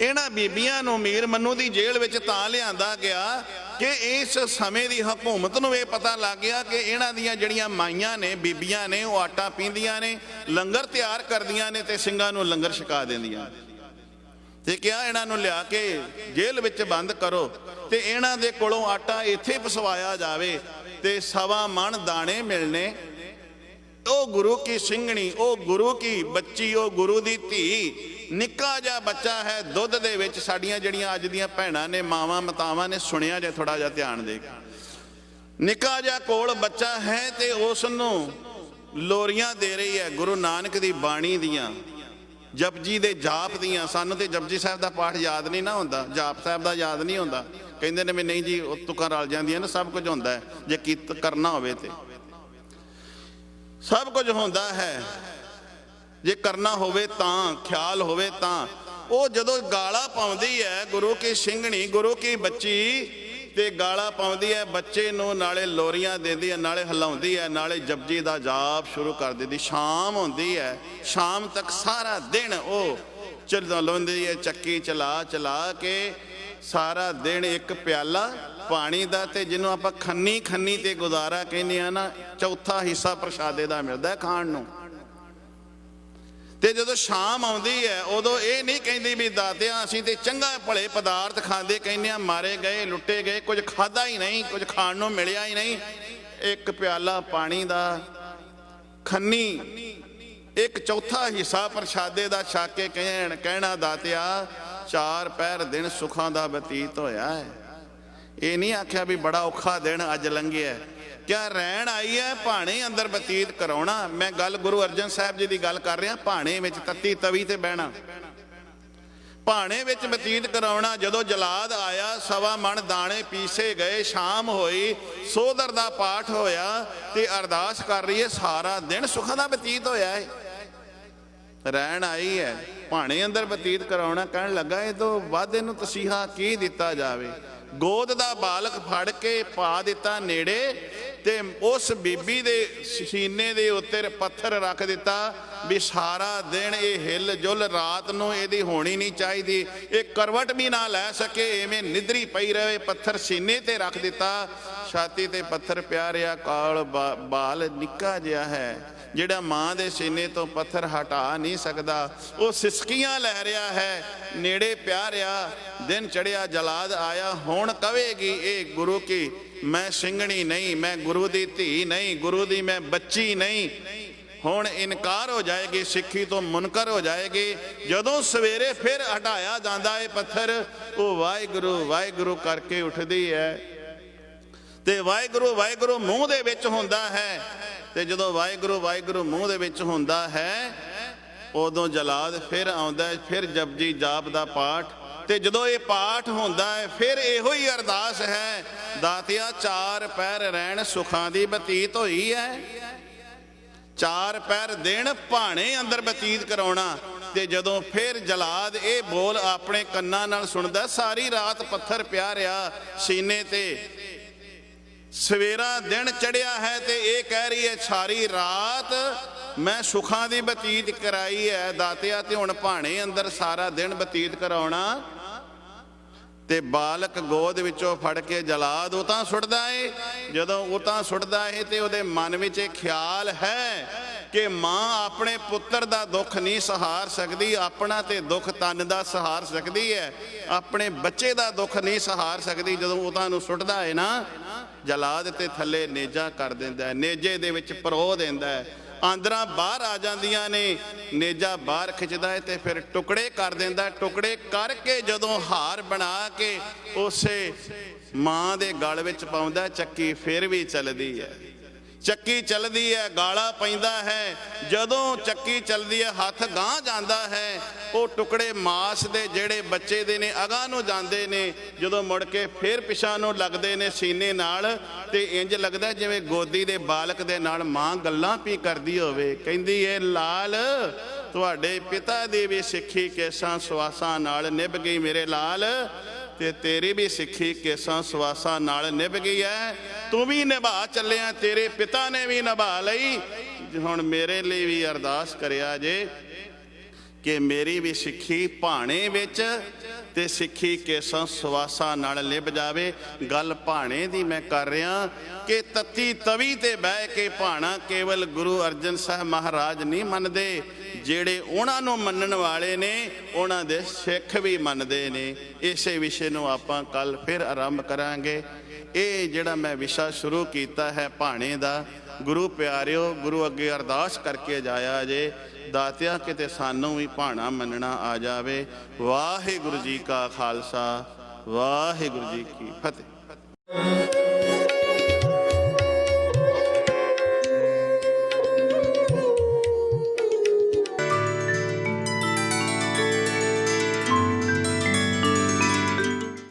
Speaker 1: ਇਹਨਾਂ ਬੀਬੀਆਂ ਨੂੰ ਮੀਰ ਮੰਨੂ ਦੀ ਜੇਲ੍ਹ ਵਿੱਚ ਤਾਂ ਲਿਆਂਦਾ ਗਿਆ ਕਿ ਇਸ ਸਮੇਂ ਦੀ ਹਕੂਮਤ ਨੂੰ ਇਹ ਪਤਾ ਲੱਗ ਗਿਆ ਕਿ ਇਹਨਾਂ ਦੀਆਂ ਜਿਹੜੀਆਂ ਮਾਈਆਂ ਨੇ, ਬੀਬੀਆਂ ਨੇ, ਉਹ ਆਟਾ ਪੀਂਦੀਆਂ ਨੇ, ਲੰਗਰ ਤਿਆਰ ਕਰਦੀਆਂ ਨੇ ਤੇ ਸਿੰਘਾਂ ਨੂੰ ਲੰਗਰ ਛਕਾ ਦਿੰਦੀਆਂ। ਤੇ ਕਿਹਾ ਇਹਨਾਂ ਨੂੰ ਲਿਆ ਕੇ ਜੇਲ੍ਹ ਵਿੱਚ ਬੰਦ ਕਰੋ ਤੇ ਇਹਨਾਂ ਦੇ ਕੋਲੋਂ ਆਟਾ ਇੱਥੇ ਪਸਵਾਇਆ ਜਾਵੇ ਤੇ ਸਵਾ ਮਣ ਦਾਣੇ ਮਿਲਣੇ। ਉਹ ਗੁਰੂ ਕੀ ਸਿੰਘਣੀ, ਉਹ ਗੁਰੂ ਕੀ ਬੱਚੀ, ਉਹ ਗੁਰੂ ਦੀ ਧੀ, ਨਿੱਕਾ ਜਿਹਾ ਬੱਚਾ ਹੈ ਦੁੱਧ ਦੇ ਵਿੱਚ। ਸਾਡੀਆਂ ਜਿਹੜੀਆਂ ਅੱਜ ਦੀਆਂ ਭੈਣਾਂ ਨੇ, ਮਾਵਾਂ ਮਾਤਾਵਾਂ ਨੇ, ਸੁਣਿਆ ਜੇ ਥੋੜਾ ਜਿਹਾ ਧਿਆਨ ਦੇ ਕੇ, ਨਿੱਕਾ ਜਿਹਾ ਕੋਲ ਬੱਚਾ ਹੈ ਤੇ ਉਸ ਨੂੰ ਲੋਰੀਆਂ ਦੇ ਰਹੀ ਹੈ ਗੁਰੂ ਨਾਨਕ ਦੀ ਬਾਣੀ ਦੀਆਂ, ਜਪਜੀ ਦੇ ਜਾਪ ਦੀਆਂ। ਸਾਨੂੰ ਤੇ ਜਪਜੀ ਸਾਹਿਬ ਦਾ ਪਾਠ ਯਾਦ ਨਹੀਂ ਨਾ ਹੁੰਦਾ, ਜਾਪ ਸਾਹਿਬ ਦਾ ਯਾਦ ਨਹੀਂ ਹੁੰਦਾ। ਕਹਿੰਦੇ ਨੇ ਵੀ ਨਹੀਂ ਜੀ ਉਹ ਤੁਕਾਂ ਰਲ ਜਾਂਦੀਆਂ ਨੇ, ਸਭ ਕੁਝ ਹੁੰਦਾ ਹੈ ਜੇ ਕੀਰਤ ਕਰਨਾ ਹੋਵੇ ਤੇ ਸਭ ਕੁਝ ਹੁੰਦਾ ਹੈ, ਜੇ ਕਰਨਾ ਹੋਵੇ ਤਾਂ, ਖਿਆਲ ਹੋਵੇ ਤਾਂ। ਉਹ ਜਦੋਂ ਗਾਲਾਂ ਪਾਉਂਦੀ ਹੈ ਗੁਰੂ ਕੀ ਸਿੰਘਣੀ, ਗੁਰੂ ਕੀ ਬੱਚੀ, ਤੇ ਗਾਲਾਂ ਪਾਉਂਦੀ ਹੈ ਬੱਚੇ ਨੂੰ, ਨਾਲੇ ਲੋਰੀਆਂ ਦਿੰਦੀ ਹੈ, ਨਾਲੇ ਹਿਲਾਉਂਦੀ ਹੈ, ਨਾਲੇ ਜਪਜੀ ਦਾ ਜਾਪ ਸ਼ੁਰੂ ਕਰ ਦਿੰਦੀ। ਸ਼ਾਮ ਹੁੰਦੀ ਹੈ, ਸ਼ਾਮ ਤੱਕ ਸਾਰਾ ਦਿਨ ਉਹ ਚਲਾਉਂਦੀ ਹੈ ਚੱਕੀ, ਚਲਾ ਕੇ ਸਾਰਾ ਦਿਨ ਇੱਕ ਪਿਆਲਾ ਪਾਣੀ ਦਾ, ਤੇ ਜਿਹਨੂੰ ਆਪਾਂ ਖੰਨੀ ਖੰਨੀ ਤੇ ਗੁਜ਼ਾਰਾ ਕਹਿੰਦੇ ਆ ਨਾ, ਚੌਥਾ ਹਿੱਸਾ ਪ੍ਰਸ਼ਾਦੇ ਦਾ ਮਿਲਦਾ ਖਾਣ ਨੂੰ। ਤੇ ਜਦੋਂ ਸ਼ਾਮ ਆਉਂਦੀ ਹੈ ਉਦੋਂ ਇਹ ਨਹੀਂ ਕਹਿੰਦੀ ਵੀ ਦਾਤਿਆਂ ਅਸੀਂ ਤੇ ਚੰਗਾ ਭਲੇ ਪਦਾਰਥ ਖਾਂਦੇ, ਕਹਿੰਦੇ ਆ ਮਾਰੇ ਗਏ, ਲੁੱਟੇ ਗਏ, ਕੁਝ ਖਾਦਾ ਹੀ ਨਹੀਂ, ਕੁਝ ਖਾਣ ਨੂੰ ਮਿਲਿਆ ਹੀ ਨਹੀਂ। ਇੱਕ ਪਿਆਲਾ ਪਾਣੀ ਦਾ, ਖੰਨੀ, ਇੱਕ ਚੌਥਾ ਹਿੱਸਾ ਪ੍ਰਸ਼ਾਦੇ ਦਾ ਛਕ ਕੇ ਕਹਿਣਾ ਦਾਤਿਆ 4 ਪਹਿਰ ਦਿਨ ਸੁੱਖਾਂ ਦਾ ਬਤੀਤ ਹੋਇਆ ਹੈ। ਇਹ ਨਹੀਂ ਆਖਿਆ ਵੀ ਬੜਾ ਔਖਾ ਦਿਨ ਅੱਜ ਲੰਘਿਆ, ਕਿਆ ਰਹਿਣ ਆਈ ਹੈ ਭਾਣੇ ਅੰਦਰ ਬਤੀਤ ਕਰਾਉਣਾ। ਮੈਂ ਗੱਲ ਗੁਰੂ ਅਰਜਨ ਸਾਹਿਬ ਜੀ ਦੀ ਗੱਲ ਕਰ ਰਿਹਾ। ਭਾਣੇ ਵਿੱਚ ਤੱਤੀ ਤਵੀ ਤੇ ਬਹਿਣਾ, ਭਾਣੇ ਵਿੱਚ ਬਤੀਤ ਕਰਾਉਣਾ। ਜਦੋਂ ਜਲਾਦ ਆਇਆ, ਸਵਾ ਮਣ ਦਾਣੇ ਪੀਸੇ ਗਏ, ਸ਼ਾਮ ਹੋਈ, ਸੋਦਰ ਦਾ ਪਾਠ ਹੋਇਆ ਤੇ ਅਰਦਾਸ ਕਰ ਰਹੀ ਹੈ, ਸਾਰਾ ਦਿਨ ਸੁੱਖਾਂ ਦਾ ਬਤੀਤ ਹੋਇਆ ਹੈ। ਰਹਿਣ ਆਈ ਹੈ, ਭਾਣੇ ਅੰਦਰ ਬਤੀਤ ਕਰਾਉਣਾ। ਕਹਿਣ ਲੱਗਾ ਇਹ ਤੋਂ ਵੱਧ ਇਹਨੂੰ ਤਸੀਹਾ ਕੀ ਦਿੱਤਾ ਜਾਵੇ। ਗੋਦ ਦਾ ਬਾਲਕ ਫੜ ਕੇ ਪਾ ਦਿੱਤਾ ਨੇੜੇ ਤੇ ਉਸ ਬੀਬੀ ਦੇ ਸੀਨੇ ਦੇ ਉੱਤੇ ਪੱਥਰ ਰੱਖ ਦਿੱਤਾ ਵੀ ਸਾਰਾ ਦਿਨ ਇਹ ਹਿੱਲ ਜੁਲ, ਰਾਤ ਨੂੰ ਇਹਦੀ ਹੋਣੀ ਨਹੀਂ ਚਾਹੀਦੀ, ਇਹ ਕਰਵਟ ਵੀ ਨਾ ਲੈ ਸਕੇ, ਐਵੇਂ ਨਿਦਰੀ ਪਈ ਰਹੇ। ਪੱਥਰ ਸੀਨੇ ਤੇ ਰੱਖ ਦਿੱਤਾ। ਛਾਤੀ ਤੇ ਪੱਥਰ ਪਿਆ ਰਿਹਾ, ਕਾਲ ਬਾਲ ਨਿੱਕਾ ਜਿਹਾ ਹੈ ਜਿਹੜਾ ਮਾਂ ਦੇ ਸੀਨੇ ਤੋਂ ਪੱਥਰ ਹਟਾ ਨਹੀਂ ਸਕਦਾ, ਉਹ ਸਿਸਕੀਆਂ ਲੈ ਰਿਹਾ ਹੈ, ਨੇੜੇ ਪਿਆ ਰਿਹਾ, ਦਿਨ ਚੜਿਆ, ਜਲਾਦ ਆਇਆ, ਹੁਣ ਕਵੇਗੀ ਇਹ ਗੁਰੂ ਕੀ ਮੈਂ ਸਿੰਘਣੀ ਨਹੀਂ, ਮੈਂ ਗੁਰੂ ਦੀ ਧੀ ਨਹੀਂ, ਗੁਰੂ ਦੀ ਮੈਂ ਬੱਚੀ ਨਹੀਂ। ਹੁਣ ਇਨਕਾਰ ਹੋ ਜਾਏਗੀ, ਸਿੱਖੀ ਤੋਂ ਮੁਨਕਰ ਹੋ ਜਾਏਗੀ। ਜਦੋਂ ਸਵੇਰੇ ਫਿਰ ਹਟਾਇਆ ਜਾਂਦਾ ਹੈ ਪੱਥਰ, ਉਹ ਵਾਹਿਗੁਰੂ ਵਾਹਿਗੁਰੂ ਕਰਕੇ ਉੱਠਦੀ ਹੈ ਤੇ ਵਾਹਿਗੁਰੂ ਵਾਹਿਗੁਰੂ ਮੂੰਹ ਦੇ ਵਿੱਚ ਹੁੰਦਾ ਹੈ। ਤੇ ਜਦੋਂ ਵਾਹਿਗੁਰੂ ਵਾਹਿਗੁਰੂ ਮੂੰਹ ਦੇ ਵਿੱਚ ਹੁੰਦਾ ਹੈ, ਉਦੋਂ ਜਲਾਦ ਫਿਰ ਆਉਂਦਾ ਹੈ, ਫਿਰ ਜਪਜੀ ਜਾਪ ਦਾ ਪਾਠ। ਤੇ ਜਦੋਂ ਇਹ ਪਾਠ ਹੁੰਦਾ ਹੈ, ਫਿਰ ਇਹੋ ਹੀ ਅਰਦਾਸ ਹੈ, ਦਾਤਿਆ ਚਾਰ ਪੈਰ ਰਹਿਣ ਸੁਖਾਂ ਦੀ ਬਤੀਤ ਹੋਈ ਹੈ। ਚਾਰ ਪੈਰ ਦਿਨ ਭਾਣੇ ਅੰਦਰ ਬਤੀਤ ਕਰਾਉਣਾ। ਤੇ ਜਦੋਂ ਫਿਰ ਜਲਾਦ ਇਹ ਬੋਲ ਆਪਣੇ ਕੰਨਾਂ ਨਾਲ ਸੁਣਦਾ, ਸਾਰੀ ਰਾਤ ਪੱਥਰ ਪਿਆ ਰਿਹਾ ਸੀਨੇ ਤੇ, ਸਵੇਰਾ ਦਿਨ ਚੜਿਆ ਹੈ ਤੇ ਇਹ ਕਹਿ ਰਹੀ ਹੈ ਸਾਰੀ ਰਾਤ ਮੈਂ ਸੁਖਾਂ ਦੀ ਬਤੀਤ ਕਰਾਈ ਹੈ ਦਾਤਿਆ, ਤੇ ਹੁਣ ਭਾਣੇ ਅੰਦਰ ਸਾਰਾ ਦਿਨ ਬਤੀਤ ਕਰਾਉਣਾ। ਤੇ ਬਾਲਕ ਗੋਦ ਵਿੱਚੋਂ ਫੜ ਕੇ ਜਲਾਦ ਉਹ ਤਾਂ ਸੁੱਟਦਾ ਏ। ਜਦੋਂ ਉਹ ਤਾਂ ਸੁੱਟਦਾ ਏ ਤੇ ਉਹਦੇ ਮਨ ਵਿੱਚ ਇਹ ਖਿਆਲ ਹੈ ਕਿ ਮਾਂ ਆਪਣੇ ਪੁੱਤਰ ਦਾ ਦੁੱਖ ਨਹੀਂ ਸਹਾਰ ਸਕਦੀ, ਆਪਣਾ ਤੇ ਦੁੱਖ ਤਨ ਦਾ ਸਹਾਰ ਸਕਦੀ ਹੈ, ਆਪਣੇ ਬੱਚੇ ਦਾ ਦੁੱਖ ਨਹੀਂ ਸਹਾਰ ਸਕਦੀ। ਜਦੋਂ ਉਹ ਤਾਂ ਨੂੰ ਸੁੱਟਦਾ ਏ ਨਾ, ਜਲਾਦ ਤੇ ਥੱਲੇ ਨੇਜਾ ਕਰ ਦਿੰਦਾ ਹੈ, ਨੇਜੇ ਦੇ ਵਿੱਚ ਪਰੋ ਦਿੰਦਾ ਹੈ, ਆਂਦਰਾਂ ਬਾਹਰ ਆ ਜਾਂਦੀਆਂ ਨੇ, ਨੇਜਾ ਬਾਹਰ ਖਿੱਚਦਾ ਹੈ ਤੇ ਫਿਰ ਟੁਕੜੇ ਕਰ ਦਿੰਦਾ। ਟੁਕੜੇ ਕਰਕੇ ਜਦੋਂ ਹਾਰ ਬਣਾ ਕੇ ਉਸੇ ਮਾਂ ਦੇ ਗਲ ਵਿੱਚ ਪਾਉਂਦਾ, ਚੱਕੀ ਫਿਰ ਵੀ ਚੱਲਦੀ ਹੈ, ਚੱਕੀ ਚੱਲਦੀ ਹੈ, ਗਾਲਾ ਪੈਂਦਾ ਹੈ। ਜਦੋਂ ਚੱਕੀ ਚੱਲਦੀ ਹੈ, ਹੱਥ ਗਾਂਹ ਜਾਂਦਾ ਹੈ, ਉਹ ਟੁਕੜੇ ਮਾਸ ਦੇ ਜਿਹੜੇ ਬੱਚੇ ਦੇ ਨੇ ਅਗਾਂਹ ਨੂੰ ਜਾਂਦੇ ਨੇ, ਜਦੋਂ ਮੁੜ ਕੇ ਫਿਰ ਪਿਛਾਂ ਨੂੰ ਲੱਗਦੇ ਨੇ ਸੀਨੇ ਨਾਲ, ਤੇ ਇੰਜ ਲੱਗਦਾ ਜਿਵੇਂ ਗੋਦੀ ਦੇ ਬਾਲਕ ਦੇ ਨਾਲ ਮਾਂ ਗੱਲਾਂ ਵੀ ਕਰਦੀ ਹੋਵੇ। ਕਹਿੰਦੀ ਏ ਲਾਲ, ਤੁਹਾਡੇ ਪਿਤਾ ਦੀ ਵੀ ਸਿੱਖੀ ਕੇਸਾਂ ਸਵਾਸਾਂ ਨਾਲ ਨਿਭ ਗਈ ਮੇਰੇ ਲਾਲ, ਤੇ ਤੇਰੀ ਵੀ ਸਿੱਖੀ ਕੇਸਾਂ ਸਵਾਸਾਂ ਨਾਲ ਨਿਭ ਗਈ ਹੈ। ਤੂੰ ਵੀ ਨਿਭਾ ਚੱਲਿਆ, ਤੇਰੇ ਪਿਤਾ ਨੇ ਵੀ ਨਿਭਾ ਲਈ। ਹੁਣ ਮੇਰੇ ਲਈ ਵੀ ਅਰਦਾਸ ਕਰਿਆ ਜੇ ਕਿ ਮੇਰੀ ਵੀ ਸਿੱਖੀ ਭਾਣੇ ਵਿੱਚ ਤੇ ਸਿੱਖੀ ਕੇਸਾਂ ਸਵਾਸਾਂ ਨਾਲ ਲਿਭ ਜਾਵੇ। ਗੱਲ ਭਾਣੇ ਦੀ ਮੈਂ ਕਰ ਰਿਹਾ ਕਿ ਤੱਤੀ ਤਵੀ ਤੇ ਬਹਿ ਕੇ ਭਾਣਾ ਕੇਵਲ ਗੁਰੂ ਅਰਜਨ ਸਾਹਿਬ ਮਹਾਰਾਜ ਨਹੀਂ ਮੰਨਦੇ, ਜਿਹੜੇ ਉਹਨਾਂ ਨੂੰ ਮੰਨਣ ਵਾਲੇ ਨੇ ਉਹਨਾਂ ਦੇ ਸਿੱਖ ਵੀ ਮੰਨਦੇ ਨੇ। ਇਸੇ ਵਿਸ਼ੇ ਨੂੰ ਆਪਾਂ ਕੱਲ ਫਿਰ ਆਰੰਭ ਕਰਾਂਗੇ। ਇਹ ਜਿਹੜਾ ਮੈਂ ਵਿਸ਼ਾ ਸ਼ੁਰੂ ਕੀਤਾ ਹੈ ਭਾਣੇ ਦਾ, ਗੁਰੂ ਪਿਆਰਿਓ, ਗੁਰੂ ਅੱਗੇ ਅਰਦਾਸ ਕਰਕੇ ਜਾਇਆ ਜੇ, ਦਾਤਿਆ ਕਿਤੇ ਸਾਨੂੰ ਵੀ ਭਾਣਾ ਮੰਨਣਾ ਆ ਜਾਵੇ। ਵਾਹਿਗੁਰੂ ਜੀ ਕਾ ਖਾਲਸਾ, ਵਾਹਿਗੁਰੂ ਜੀ ਕੀ ਫਤਿਹ।